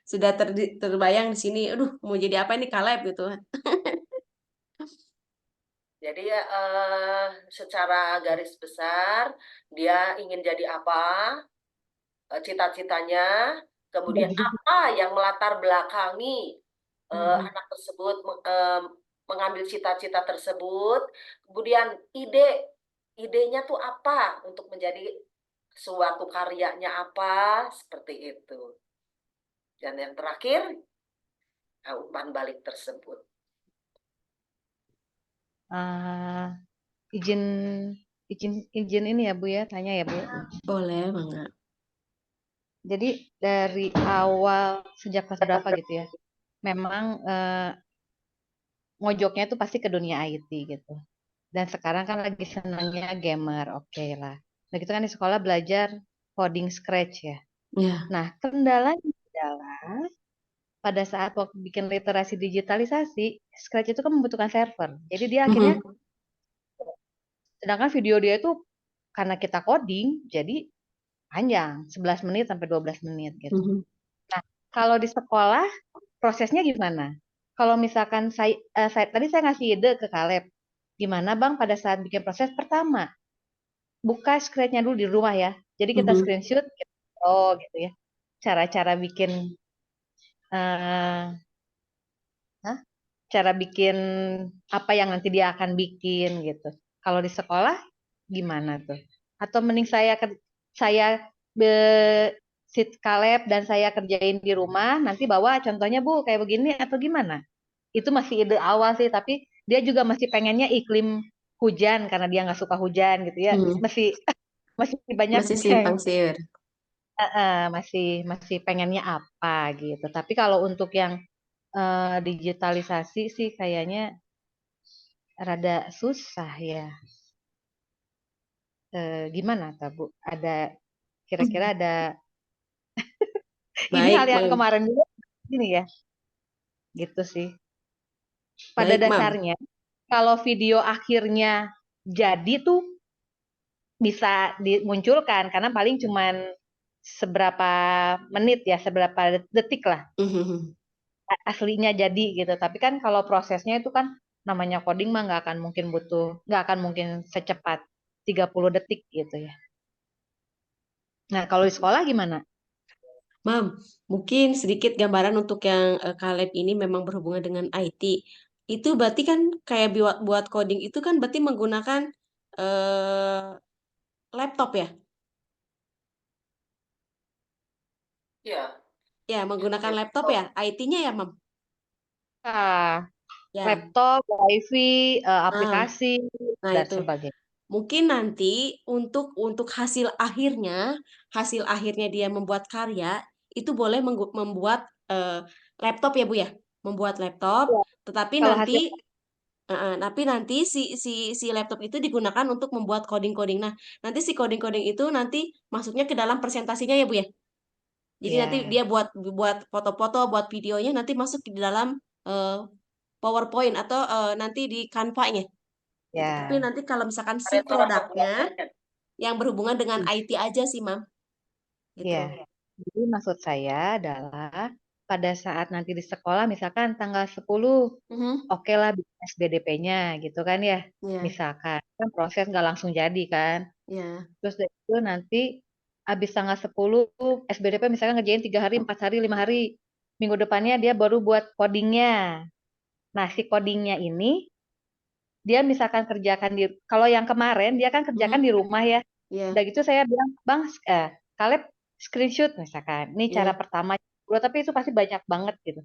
sudah terbayang di sini. Aduh, mau jadi apa ini Kaleb gitu. Jadi secara garis besar dia ingin jadi apa, cita-citanya, kemudian apa yang melatar belakangi anak tersebut mengambil cita-cita tersebut, kemudian idenya tuh apa untuk menjadi suatu karyanya apa, seperti itu. Dan yang terakhir, umpan balik tersebut. Izin ini ya Bu ya, tanya ya Bu. Boleh banget. Jadi dari awal sejak kelas berapa gitu ya, memang ngojoknya tuh pasti ke dunia IT gitu. Dan sekarang kan lagi senangnya gamer, oke lah. Nah gitu kan di sekolah belajar coding Scratch ya. Ya. Nah kendalanya adalah pada saat waktu bikin literasi digitalisasi, Scratch itu kan membutuhkan server. Jadi dia akhirnya, sedangkan video dia itu karena kita coding, jadi panjang, 11 menit sampai 12 menit gitu. Nah, kalau di sekolah prosesnya gimana? Kalau misalkan tadi saya ngasih ide ke Kaleb, gimana Bang pada saat bikin proses pertama, buka Scratch-nya dulu di rumah ya. Jadi kita screenshot, gitu ya. Cara-cara bikin cara bikin apa yang nanti dia akan bikin gitu. Kalau di sekolah gimana tuh? Atau mending sit Kaleb dan saya kerjain di rumah, nanti bawa contohnya Bu kayak begini atau gimana? Itu masih ide awal sih, tapi dia juga masih pengennya iklim hujan karena dia nggak suka hujan gitu ya. Masih banyak Masih yang simpang siur. masih pengennya apa gitu. Tapi kalau untuk yang digitalisasi sih kayaknya rada susah ya. Gimana Bu? Kira-kira ada ini Baik, hal yang Mam. kemarin juga gini ya. Gitu sih. Pada Baik, Mam. dasarnya kalau video akhirnya jadi tuh bisa dimunculkan karena paling cuman seberapa menit ya, seberapa detik lah aslinya jadi gitu. Tapi kan kalau prosesnya itu kan namanya coding mah nggak akan mungkin secepat 30 detik gitu ya. Nah, kalau di sekolah gimana? Mam, mungkin sedikit gambaran untuk yang Kaleb ini memang berhubungan dengan IT. Itu berarti kan kayak buat coding itu kan berarti menggunakan laptop ya? Ya. Ya, menggunakan laptop ya? IT-nya ya, Mam? Ya. Laptop, wifi, Nah, aplikasi, nah dan itu. sebagainya. Mungkin nanti untuk hasil akhirnya dia membuat karya itu boleh membuat laptop ya Bu ya, membuat laptop. Ya, Tetapi kalau nanti hasil si laptop itu digunakan untuk membuat coding-coding. Nah, nanti si coding-coding itu nanti masuknya ke dalam presentasinya ya Bu ya. Jadi nanti ya, dia buat foto-foto, buat videonya nanti masuk di dalam PowerPoint atau nanti di Canva-nya. Gitu. Tapi ya, nanti kalau misalkan si Restoran produknya pembuatannya. yang berhubungan dengan IT aja sih, Mam. Gitu. ya. Jadi maksud saya adalah pada saat nanti di sekolah misalkan tanggal 10 oke lah bikin SBDP-nya gitu kan ya. Ya, Misalkan kan proses nggak langsung jadi kan. ya. Terus dari itu nanti habis tanggal 10 SBDP misalkan ngerjain 3 hari, 4 hari, 5 hari. Minggu depannya dia baru buat codingnya. Nah, si codingnya ini dia misalkan kerjakan kalau yang kemarin dia kan kerjakan di rumah ya. Ya, Udah gitu saya bilang, Bang, Kaleb screenshot misalkan. Ini cara ya. pertama. Tapi itu pasti banyak banget gitu.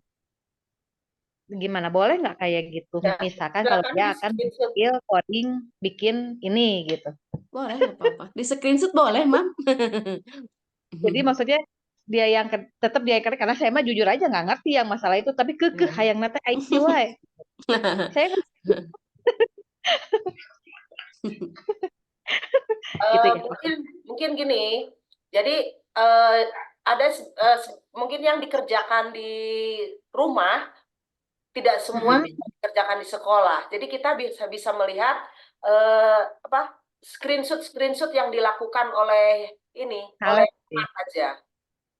Gimana boleh nggak kayak gitu? Ya, Misalkan kalau silakan dia di akan screenshot. coding bikin ini gitu. Boleh, nggak apa-apa. Di screenshot boleh, Mam. Jadi maksudnya tetap dia yang keren karena saya mah jujur aja nggak ngerti yang masalah itu tapi kekeh hayang nate aing wae. Saya gitu ya. Mungkin gini. Jadi ada mungkin yang dikerjakan di rumah tidak semua bisa dikerjakan di sekolah. Jadi kita bisa melihat apa screenshot yang dilakukan oleh oleh anak aja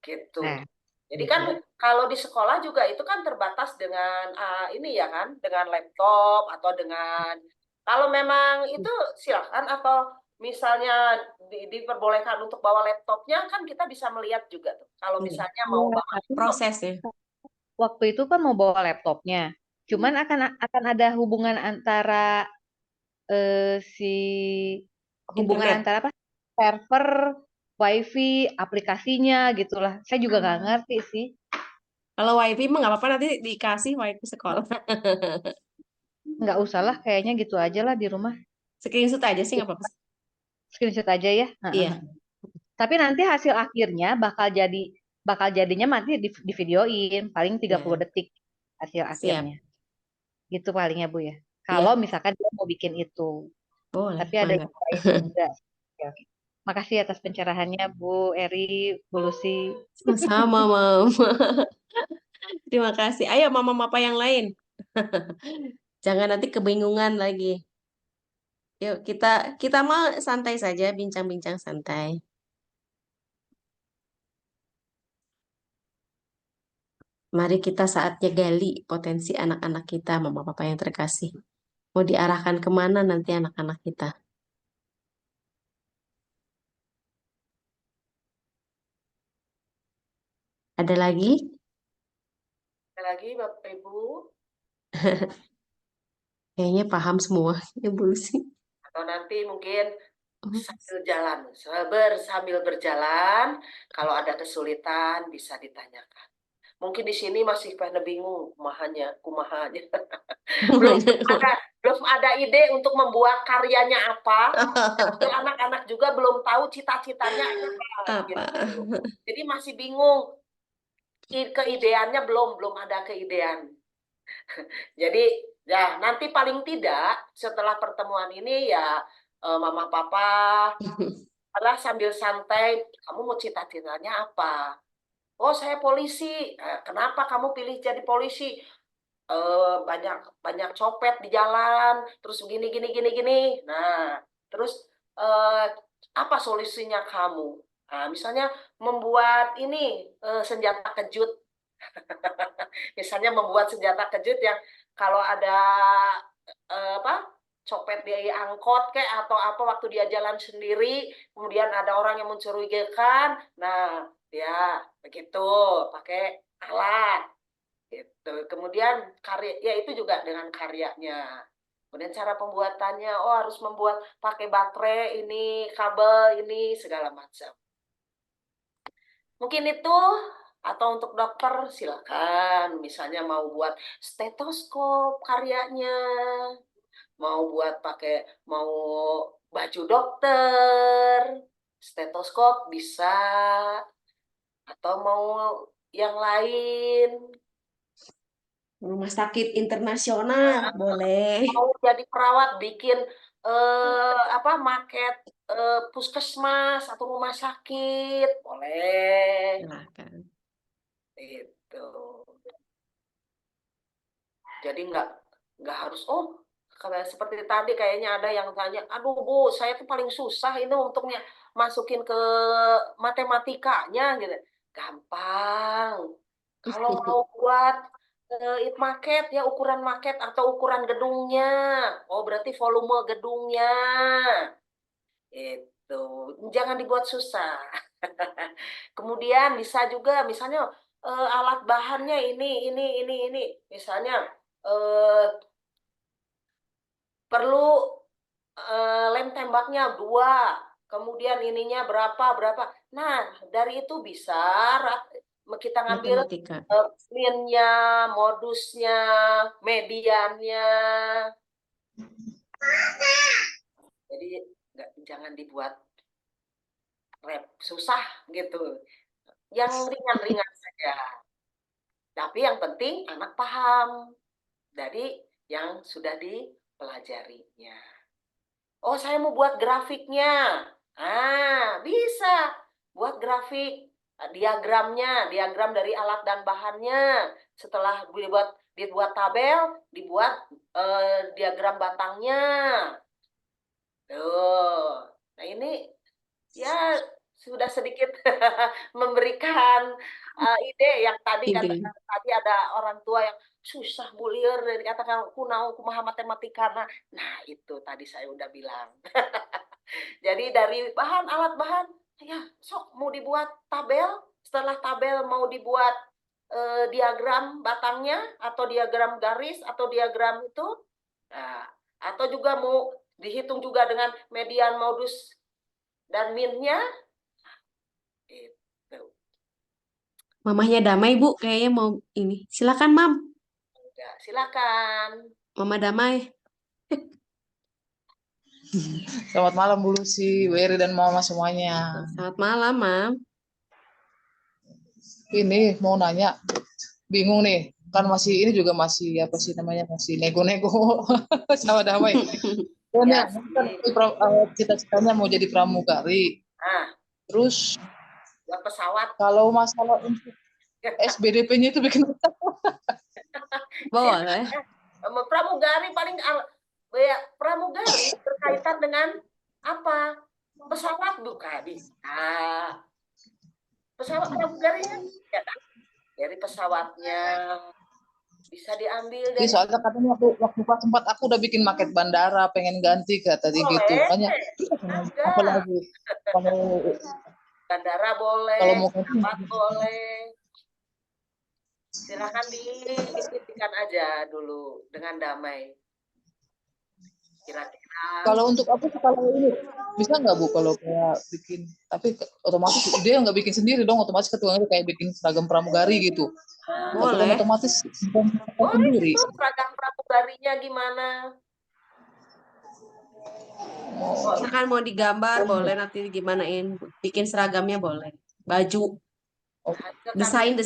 gitu. Nah, Jadi kan kalau di sekolah juga itu kan terbatas dengan ini ya kan, dengan laptop atau dengan kalau memang itu silakan atau misalnya diperbolehkan untuk bawa laptopnya kan kita bisa melihat juga tuh. Kalau misalnya mau bawa proses ya. waktu itu kan mau bawa laptopnya. Cuman akan ada hubungan antara hubungan Internet. antara apa? Server, wifi, aplikasinya gitulah. Saya juga nggak ngerti sih. Kalau wifi mah nggak apa-apa, nanti dikasih wifi sekolah. Nggak usah lah, kayaknya gitu aja lah di rumah. Screenshot aja sih nggak apa-apa. Screenshot aja ya. Iya. Tapi nanti hasil akhirnya bakal jadinya nanti di videoin paling 30 Iya. detik hasil Siap. akhirnya. Gitu palingnya Bu ya. Iya. Kalau misalkan dia mau bikin itu. Boleh, Tapi ada mangga. yang lain juga. Ya. Makasih atas pencerahannya Bu Eri, Bu Lucy. Sama, Mama. Terima kasih. Ayo, mama-mama yang lain. Jangan nanti kebingungan lagi. Yuk, kita mau santai saja, bincang-bincang santai. Mari kita saatnya gali potensi anak-anak kita, mama papa yang terkasih. Mau diarahkan kemana nanti anak-anak kita? Ada lagi? Ada lagi Bapak Ibu Kayaknya paham semua, Ibu Lucy. atau nanti mungkin sambil berjalan kalau ada kesulitan bisa ditanyakan. Mungkin di sini masih pada bingung kumahanya. belum ada ide untuk membuat karyanya apa. Anak-anak juga belum tahu cita-citanya apa. Gitu. Jadi masih bingung. Keideannya belum ada keidean. Jadi ya nanti paling tidak setelah pertemuan ini ya mama papa adalah sambil santai, kamu mau cita-citanya apa? Oh, saya polisi. Kenapa kamu pilih jadi polisi? Banyak copet di jalan, terus gini. Nah, terus apa solusinya kamu? Nah, misalnya membuat ini senjata kejut. Misalnya membuat senjata kejut yang kalau ada apa copet di angkot kayak atau apa waktu dia jalan sendiri, kemudian ada orang yang mencurigakan, nah ya begitu pakai alat gitu. Kemudian karya ya itu juga dengan karyanya. Kemudian cara pembuatannya, oh harus membuat pakai baterai ini, kabel ini segala macam. Mungkin itu atau untuk dokter silakan misalnya mau buat stetoskop karyanya, mau baju dokter, stetoskop bisa atau mau yang lain. Rumah sakit internasional, boleh. Mau jadi perawat bikin maket puskesmas atau rumah sakit, boleh. Silakan. Itu. Jadi nggak harus kalau seperti tadi kayaknya ada yang tanya, aduh Bu, saya tuh paling susah ini untuknya masukin ke matematikanya gitu. Gampang. Kalau mau buat maket ya ukuran maket atau ukuran gedungnya. Oh, berarti volume gedungnya. Itu. Jangan dibuat susah. Kemudian bisa juga misalnya alat bahannya ini. Misalnya perlu lem tembaknya 2, kemudian ininya berapa. Nah, dari itu bisa kita ngambil Matematika. minnya, modusnya, mediannya. Jadi jangan dibuat susah gitu. yang ringan-ringan saja. Tapi yang penting anak paham dari yang sudah dipelajarinya. Oh, saya mau buat grafiknya. Bisa buat grafik diagramnya, diagram dari alat dan bahannya. Setelah dibuat tabel, dibuat diagram batangnya. Tuh. Nah, ini ya sudah sedikit memberikan ide yang tadi Ide. katakan tadi ada orang tua yang susah bulir dikatakan kunaon kumaha matematika. Nah, itu tadi saya udah bilang. Jadi dari alat bahan ya sok mau dibuat tabel, setelah tabel mau dibuat diagram batangnya atau diagram garis atau diagram itu. Nah, atau juga mau dihitung juga dengan median, modus dan minnya. Itu. Mamahnya Damai, Bu, kayaknya mau ini. Silakan, Mam. Ya, silakan. Mama Damai. Selamat malam Bu Lucy, Bu Eri dan Mama semuanya. Selamat malam, Mam. Ini mau nanya, bingung nih, kan masih ini juga masih apa sih namanya, masih nego-nego sama Damai. Ya, Cita-citanya mau jadi pramugari. Terus buat pesawat. kalau masalah untuk SBDP-nya itu bikin Boleh. Pramugari paling ya, pramugari berkaitan dengan apa? Pesawat bukan bisa. Pesawat pramugarinya ya kan? Dari pesawatnya bisa diambil Iya, dari soalnya katanya waktu kelas 4 aku udah bikin maket bandara, pengen ganti tadi gitu. Makanya apa lagi? Kalau bandara boleh, kalau mau pesawat boleh. Silakan didiskusikan aja dulu dengan Damai. Kira-kira kalau untuk apa sih kalau ini bisa nggak Bu kalau kayak bikin, tapi otomatis dia nggak bikin sendiri dong, otomatis ketuanya kayak bikin seragam pramugari gitu. Tapi kan Boleh. otomatis boleh sendiri. itu seragam pramugarinya gimana? Misalkan mau digambar, boleh nanti gimanain. Bikin seragamnya boleh. Baju. Desain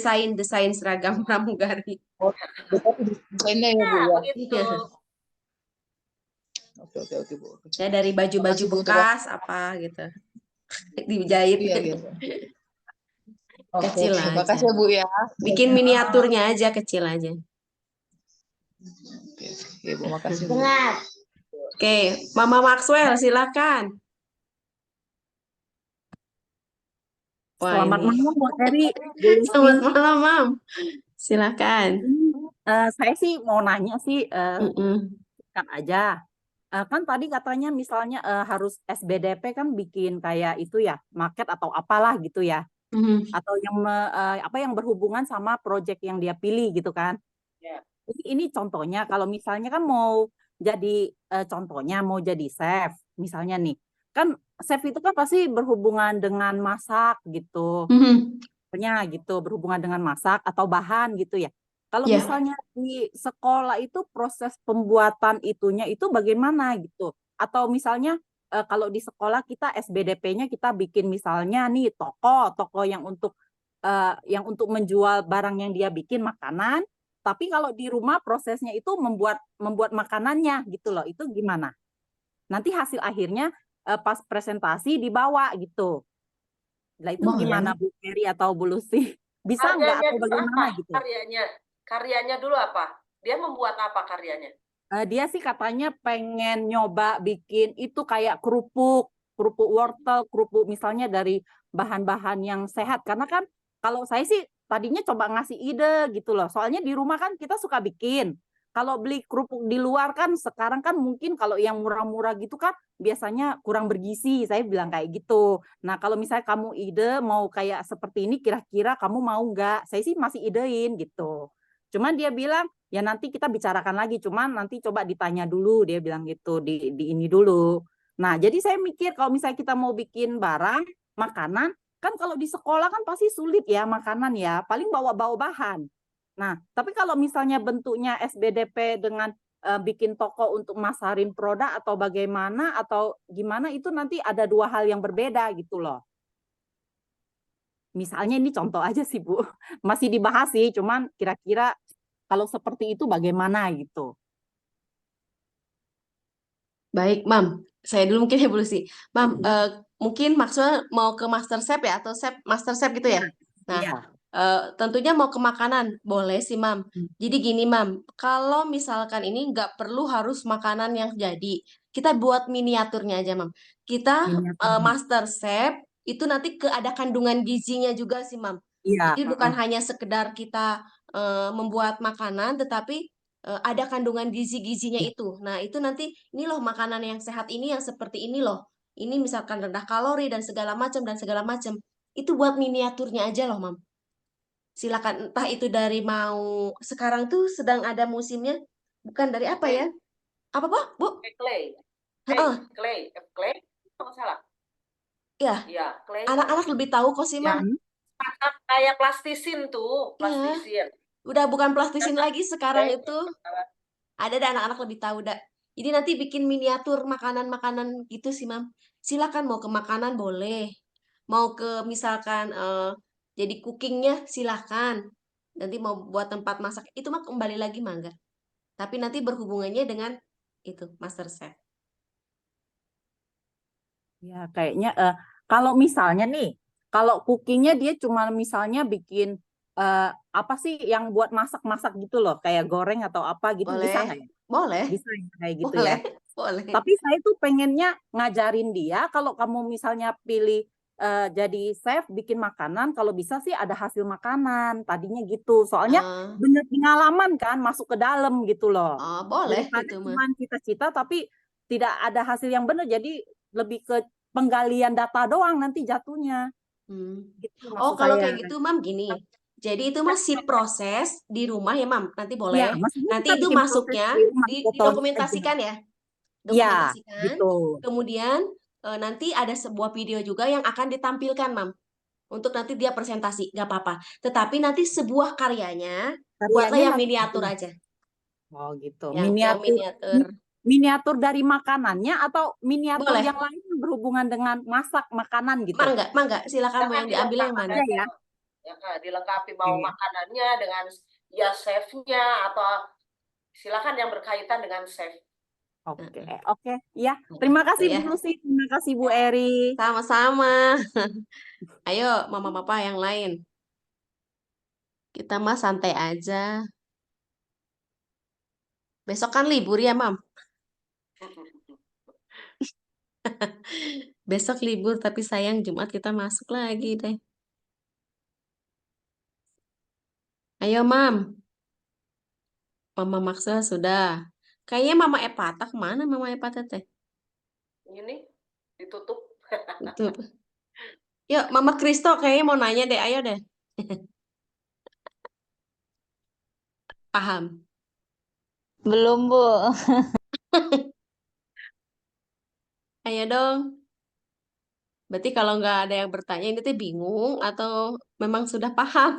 seragam pramugari. Desainnya ya Bu ya. Begitu. Oke Bu. Ya dari baju-baju Makasih, Bu, bekas apa gitu. Dijahit. Iya. Kecil Oke, aja. makasih ya Bu ya. Bikin miniaturnya aja kecil aja. Oke Bu, makasih Bu. Oke, Mama Maxwell silakan. Wah, Selamat ini. malam, Bu Eri. Selamat malam, Mam. Silakan. Saya sih mau nanya sih, Mm-mm. kan aja. Kan tadi katanya misalnya harus SBDP kan bikin kayak itu ya, market atau apalah gitu ya. Mhm. Atau yang apa yang berhubungan sama project yang dia pilih gitu kan. Ya. Ini contohnya kalau misalnya kan mau jadi contohnya mau jadi chef misalnya nih. Kan chef itu kan pasti berhubungan dengan masak gitu. Mhm. Gitu, berhubungan dengan masak atau bahan gitu ya. Kalau Ya. misalnya di sekolah itu proses pembuatan itunya itu bagaimana gitu? Atau misalnya kalau di sekolah kita SBDP-nya kita bikin misalnya nih toko yang untuk menjual barang yang dia bikin makanan, tapi kalau di rumah prosesnya itu membuat makanannya gitu loh. Itu gimana? Nanti hasil akhirnya pas presentasi dibawa gitu. Lah itu gimana Bu Eri atau Bu Lucy? Bisa nggak atau bagaimana gitu? Karyanya dulu apa? Dia membuat apa karyanya? Dia sih katanya pengen nyoba bikin itu kayak kerupuk wortel, kerupuk misalnya dari bahan-bahan yang sehat. Karena kan kalau saya sih tadinya coba ngasih ide gitu loh. Soalnya di rumah kan kita suka bikin. Kalau beli kerupuk di luar kan sekarang kan mungkin kalau yang murah-murah gitu kan biasanya kurang bergizi, saya bilang kayak gitu. Nah kalau misalnya kamu ide mau kayak seperti ini kira-kira kamu mau nggak? Saya sih masih idein gitu. Cuman dia bilang ya nanti kita bicarakan lagi, cuman nanti coba ditanya dulu, dia bilang gitu, di ini dulu. Nah jadi saya mikir kalau misalnya kita mau bikin barang, makanan, kan kalau di sekolah kan pasti sulit ya makanan ya, paling bawa-bawa bahan. Nah, tapi kalau misalnya bentuknya SBDP dengan bikin toko untuk masarin produk atau bagaimana atau gimana itu nanti ada dua hal yang berbeda gitu loh. Misalnya ini contoh aja sih Bu, masih dibahas sih, cuman kira-kira kalau seperti itu bagaimana gitu. Baik, Mam. Saya dulu mungkin evolusi. Mam, mungkin maksudnya mau ke Master Chef ya atau Master Chef gitu ya? Nah, Iya. tentunya mau ke makanan, boleh sih, Mam. Jadi gini, Mam, kalau misalkan ini nggak perlu harus makanan yang jadi. Kita buat miniaturnya aja, Mam. Kita Miniaturnya. Master Chef itu nanti ada kandungan gizinya juga sih, Mam. Iya, Jadi bukan hanya sekedar kita membuat makanan, tetapi ada kandungan gizi-gizinya itu. Nah, itu nanti ini loh makanan yang sehat ini yang seperti ini loh. Ini misalkan rendah kalori dan segala macam dan segala macam. Itu buat miniaturnya aja loh, Mam. Silakan entah itu dari mau sekarang tuh sedang ada musimnya, bukan dari apa ya? Apa, Pak? Bu? Clay. Heeh. Clay. Clay. Kalau salah. Ya, Ya, clay. anak-anak lebih tahu kok sih, Mam. Macam kayak plastisin tuh, Iya. plastisin. Udah bukan plastisin lagi sekarang Clay. itu. Ada anak-anak lebih tahu dah. Jadi nanti bikin miniatur makanan-makanan gitu sih, Mam. Silakan mau ke makanan boleh. Mau ke misalkan jadi cookingnya silakan. Nanti mau buat tempat masak itu mah kembali lagi mangga. Tapi nanti berhubungannya dengan itu Master Chef. Ya, kayaknya kalau misalnya nih, kalau cookingnya dia cuma misalnya bikin apa sih yang buat masak-masak gitu loh, kayak goreng atau apa gitu, bisa nggak Boleh. ya? Boleh. Bisa ya, kayak gitu Boleh. ya. Boleh. Tapi saya tuh pengennya ngajarin dia kalau kamu misalnya pilih jadi chef bikin makanan, kalau bisa sih ada hasil makanan tadinya gitu. Soalnya bener pengalaman kan masuk ke dalam gitu loh. Boleh Daripada itu mah. cuma cita-cita tapi tidak ada hasil yang benar, jadi lebih ke penggalian data doang nanti jatuhnya. Gitu Oh, maksud kalau saya. kayak gitu, Mam, gini. Jadi itu masih proses di rumah ya, Mam. Nanti Ya, boleh. maksudnya Nanti kita itu bikin proses masuknya di rumah foto aja. didokumentasikan ya. Ya, Dokumentasikan. gitu. Kemudian nanti ada sebuah video juga yang akan ditampilkan, Mam. Untuk nanti dia presentasi, nggak apa-apa. Tetapi nanti sebuah karyanya, buatlah Karyanya yang nanti miniatur aja. Oh gitu. Yang miniatur. Miniatur dari makanannya atau miniatur Boleh. yang lain yang berhubungan dengan masak makanan gitu? Mangga. Silakan mau yang diambil yang mana. Ya. Ya, dilengkapi mau makanannya dengan ya chefnya atau silakan yang berkaitan dengan chef. Oke. Ya, terima kasih Bu Lucy, terima kasih Bu Eri. Sama-sama. Ayo, mama papa yang lain. Kita mah santai aja. Besok kan libur ya, Mam. Besok libur, tapi sayang Jumat kita masuk lagi deh. Ayo, Mam. Mama Maksel sudah. Kayaknya Mama Epata kemana Mama Epata teh? Ini ditutup. Tutup. Yuk, Mama Kristo kayaknya mau nanya deh. Ayo deh. Paham? Belum, Bu. Ayo dong. Berarti kalau nggak ada yang bertanya, ini tuh bingung atau memang sudah paham?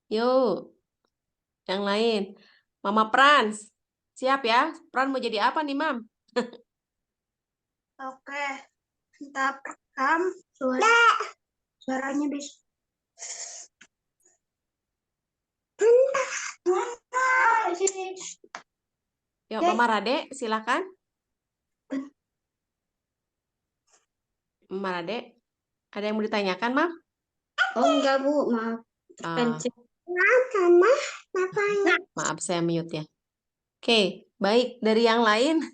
Yuk, yang lain. Mama Prans, siap ya? Pran mau jadi apa nih, Mam? Oke, kita rekam suaranya bisa. Yuk, Mama Rade, silakan. Mama Rade, ada yang mau ditanyakan, Mam? Oh enggak, Bu, maaf. Maaf, saya mute ya. Oke, baik. Dari yang lain,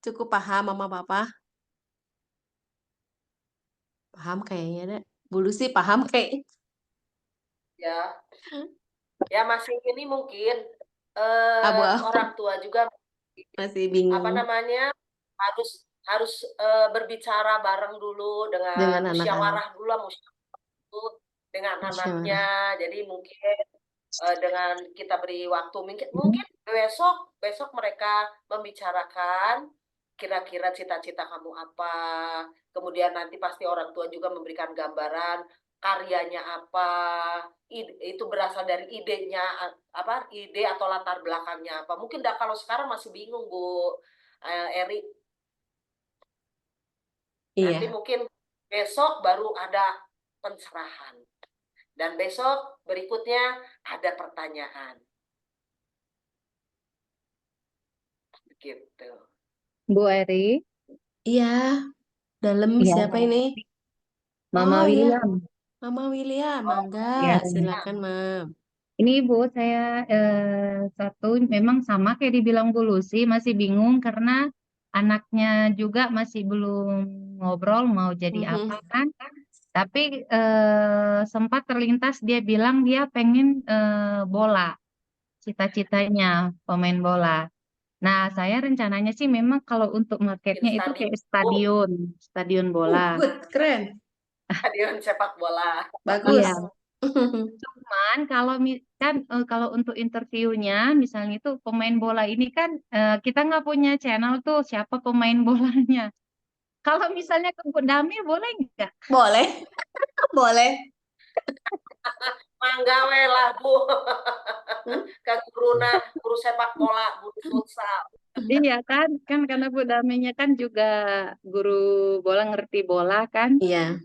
cukup paham, Mama Papa? Paham kayaknya deh. Bu Lucy paham kayak. Ya masih ini mungkin Abu-abu. orang tua juga Masih bingung. apa namanya harus berbicara bareng dulu Dengan dengan musyawarah dulu lah, dengan anaknya. Jadi mungkin dengan kita beri waktu mungkin besok mereka membicarakan kira-kira cita-cita kamu apa, kemudian nanti pasti orang tua juga memberikan gambaran karyanya apa, itu berasal dari ide atau latar belakangnya apa. Mungkin kalau sekarang masih bingung Bu Eri. Nanti Iya. mungkin besok baru ada pencerahan. Dan besok berikutnya ada pertanyaan. Gitu. Bu Eri, Iya. Dalam ya, siapa ini? Mama Oh iya, William. Mama William, Ya, mangga, silakan Mam. ini Bu, saya satu memang sama kayak dibilang Bu Lucy, masih bingung karena anaknya juga masih belum ngobrol mau jadi apa kan. Tapi sempat terlintas dia bilang dia pengen bola, cita-citanya pemain bola. Nah, saya rencananya sih memang kalau untuk marketnya itu Stadion. kayak stadion bola. Good, keren. Stadion sepak bola. Bagus. Iya. Cuman kalau untuk interviewnya misalnya itu pemain bola ini kan kita nggak punya channel tuh siapa pemain bolanya. Kalau misalnya ke Bu Damir boleh nggak? Boleh. Boleh. Mangga we lah Bu. Ke guru sepak bola, guru futsal. Iya kan karena Bu Damirnya kan juga guru bola ngerti bola kan. Iya.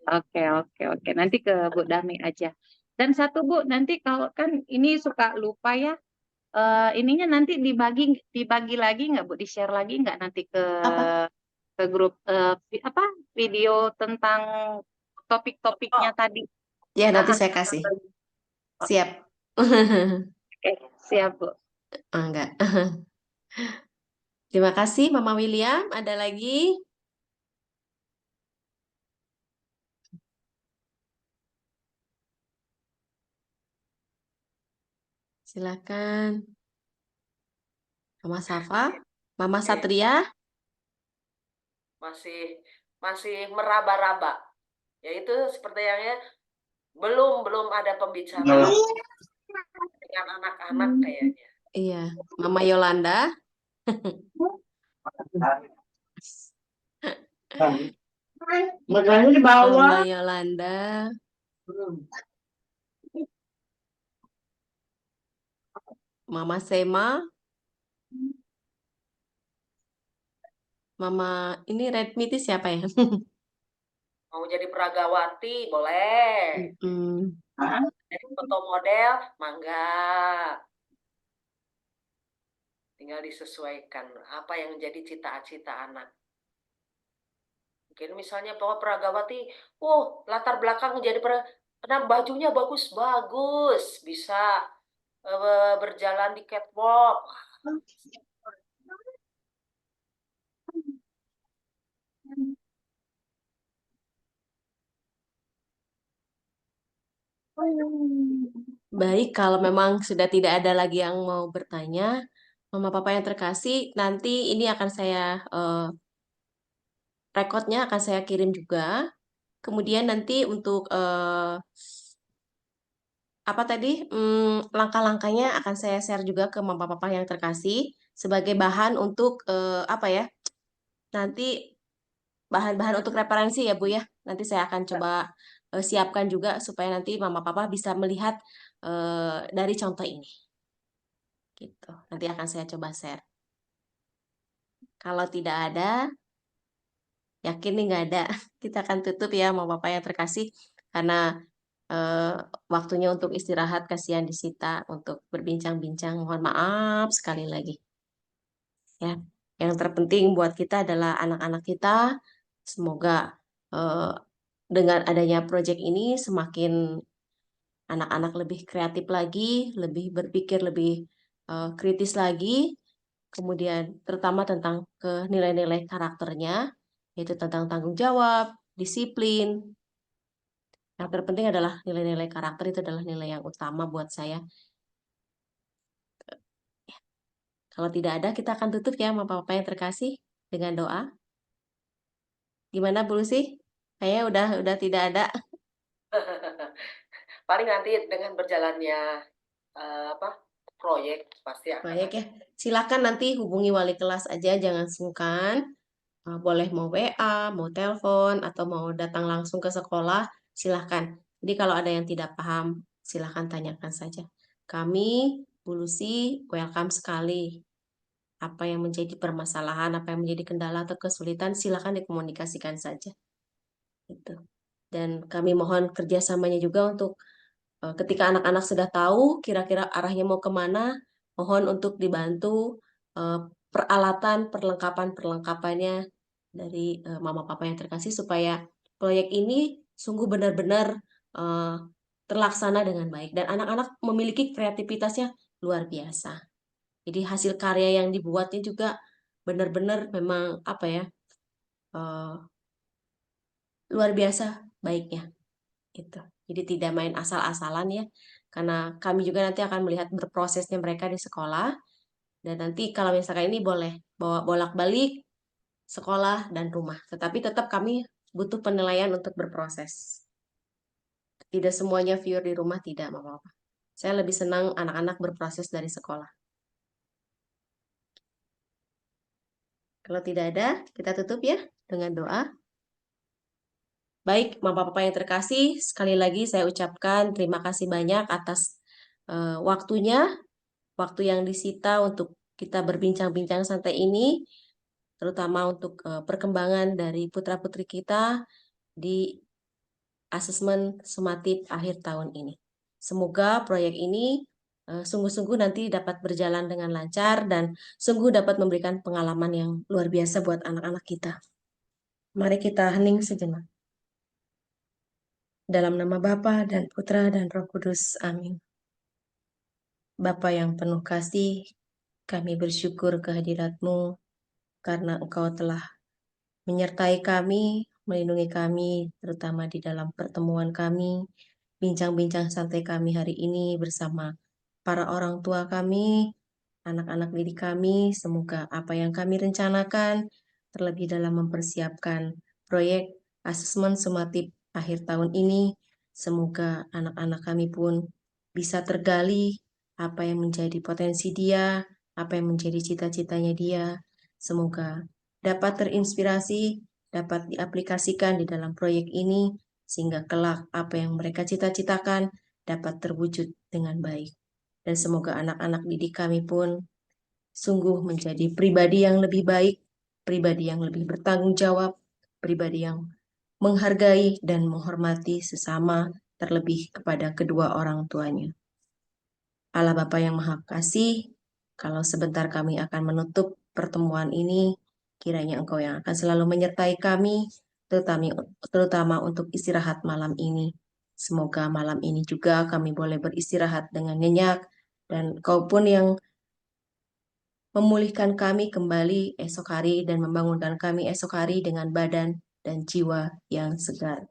Oke. Nanti ke Bu Dami aja. Dan satu Bu, nanti kalau kan ini suka lupa ya. Ininya nanti dibagi lagi nggak Bu? Di-share lagi nggak nanti Apa? ke grup video tentang topik-topiknya tadi? Ya, nanti Ah, saya kasih. Siap. Oke, siap Bu. Enggak. Terima kasih Mama William. Ada lagi? Silakan. Mama Safa, Mama Satria. Masih meraba-raba. Yaitu seperti yang ya belum ada pembicaraan dengan anak-anak kayaknya. Iya, Mama Yolanda. Makanya di bawah. Mama Yolanda. Mama Sema. Mama, ini Red Meat siapa ya? Mau jadi peragawati, boleh. Jadi foto model, mangga. Tinggal disesuaikan apa yang menjadi cita-cita anak. Mungkin misalnya bahwa peragawati, latar belakang menjadi karena bajunya bagus-bagus, bisa berjalan di catwalk. Baik, kalau memang sudah tidak ada lagi yang mau bertanya, Mama Papa yang terkasih, nanti ini akan saya rekodnya akan saya kirim juga. Kemudian nanti untuk apa tadi langkah-langkahnya akan saya share juga ke Mama Papa yang terkasih sebagai bahan untuk apa ya? Nanti bahan-bahan untuk referensi ya Bu ya. Nanti saya akan coba siapkan juga supaya nanti Mama Papa bisa melihat dari contoh ini. Gitu. Nanti akan saya coba share. Kalau tidak ada, yakin nih nggak ada. Kita akan tutup ya Mama Papa yang terkasih karena waktunya untuk istirahat kasihan disita untuk berbincang-bincang. Mohon maaf sekali lagi. Ya, yang terpenting buat kita adalah anak-anak kita. Semoga dengan adanya proyek ini semakin anak-anak lebih kreatif lagi, lebih berpikir lebih kritis lagi, kemudian terutama tentang nilai-nilai karakternya, yaitu tentang tanggung jawab, disiplin. Yang terpenting adalah nilai-nilai karakter itu adalah nilai yang utama buat saya. Kalau tidak ada, kita akan tutup ya, Bapak-Bapak yang terkasih, dengan doa. Gimana, Bu Lucy? Kayaknya udah tidak ada. Paling nanti dengan berjalannya proyek pasti akan Proyek ya. Silakan nanti hubungi wali kelas aja, jangan sungkan. Boleh mau WA, mau telepon, atau mau datang langsung ke sekolah, silahkan. Jadi kalau ada yang tidak paham, silahkan tanyakan saja. Kami, Bu Lucy, welcome sekali. apa yang menjadi permasalahan, apa yang menjadi kendala atau kesulitan, silakan dikomunikasikan saja. Gitu. Dan kami mohon kerjasamanya juga untuk ketika anak-anak sudah tahu kira-kira arahnya mau kemana, mohon untuk dibantu peralatan, perlengkapan-perlengkapannya dari mama papa yang terkasih supaya proyek ini sungguh benar-benar terlaksana dengan baik dan anak-anak memiliki kreativitasnya luar biasa. Jadi hasil karya yang dibuatnya juga benar-benar memang apa ya luar biasa baiknya gitu. Jadi tidak main asal-asalan ya, karena kami juga nanti akan melihat berprosesnya mereka di sekolah dan nanti kalau misalkan ini boleh bawa bolak-balik sekolah dan rumah, tetapi tetap kami butuh penilaian untuk berproses. Tidak semuanya viewer di rumah tidak apa-apa. Saya lebih senang anak-anak berproses dari sekolah. Kalau tidak ada, kita tutup ya dengan doa. Baik, Bapak-Bapak yang terkasih, sekali lagi saya ucapkan terima kasih banyak atas waktunya, waktu yang disita untuk kita berbincang-bincang santai ini, terutama untuk perkembangan dari putra-putri kita di asesmen sumatif akhir tahun ini. Semoga proyek ini sungguh-sungguh nanti dapat berjalan dengan lancar dan sungguh dapat memberikan pengalaman yang luar biasa buat anak-anak kita. Mari kita hening sejenak. Dalam nama Bapa dan Putra dan Roh Kudus. Amin. Bapa yang penuh kasih, kami bersyukur kehadirat-Mu karena Engkau telah menyertai kami, melindungi kami, terutama di dalam pertemuan kami, bincang-bincang santai kami hari ini bersama para orang tua kami, anak-anak didik kami. Semoga apa yang kami rencanakan, terlebih dalam mempersiapkan proyek asesmen sumatif akhir tahun ini, semoga anak-anak kami pun bisa tergali apa yang menjadi potensi dia, apa yang menjadi cita-citanya dia. Semoga dapat terinspirasi, dapat diaplikasikan di dalam proyek ini, sehingga kelak apa yang mereka cita-citakan dapat terwujud dengan baik. Dan semoga anak-anak didik kami pun sungguh menjadi pribadi yang lebih baik, pribadi yang lebih bertanggung jawab, pribadi yang menghargai dan menghormati sesama, terlebih kepada kedua orang tuanya. Allah Bapa yang Maha Kasih, kalau sebentar kami akan menutup pertemuan ini, kiranya Engkau yang akan selalu menyertai kami, terutama untuk istirahat malam ini. Semoga malam ini juga kami boleh beristirahat dengan nyenyak, dan Kau pun yang memulihkan kami kembali esok hari dan membangunkan kami esok hari dengan badan dan jiwa yang segar.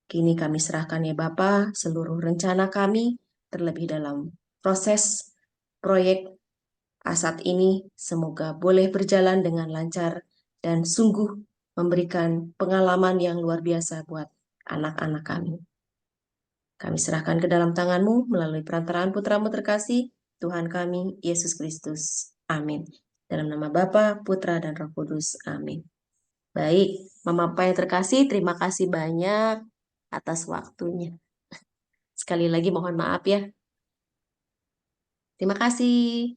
Kini kami serahkan ya Bapa seluruh rencana kami, terlebih dalam proses proyek ASAT ini, semoga boleh berjalan dengan lancar dan sungguh memberikan pengalaman yang luar biasa buat anak-anak kami. Kami serahkan ke dalam tangan-Mu melalui perantaraan Putra-Mu terkasih, Tuhan kami, Yesus Kristus. Amin. Dalam nama Bapa, Putra, dan Roh Kudus. Amin. Baik, Mama Papa yang terkasih, terima kasih banyak atas waktunya. Sekali lagi mohon maaf ya. Terima kasih.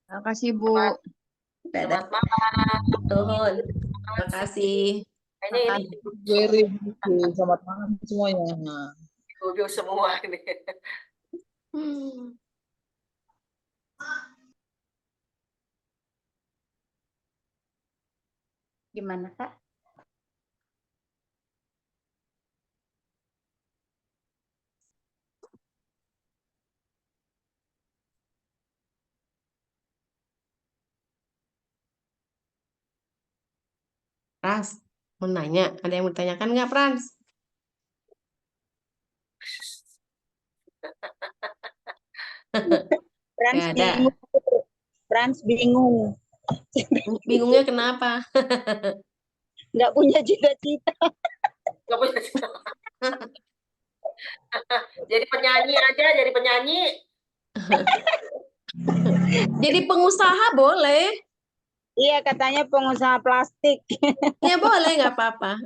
Terima kasih, Bu. Selamat malam. Tuhun. Terima kasih. Kayaknya ini Very beautiful. Selamat malam semuanya. video semua ini. Gimana, Kak? Frans, mau nanya, ada yang mau ditanyakan nggak, Frans? Frans Nggak ada. bingung. Frans bingung. Bingungnya kenapa? Nggak punya cita-cita. Nggak punya cita. Jadi penyanyi aja, jadi penyanyi. Jadi pengusaha boleh. Iya, katanya pengusaha plastik. Ya boleh, nggak apa-apa.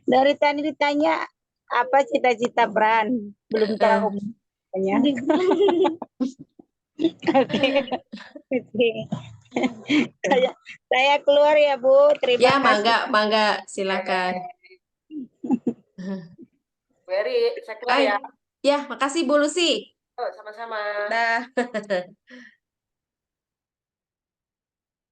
Dari tadi ditanya apa cita-cita Fran, belum tahu. Oke. Oke. Saya keluar ya Bu. Terima Ya, kasih. mangga, silakan. Very, saya keluar Ay, ya. ya, makasih Bu Lucy. Oh, sama-sama. Dah.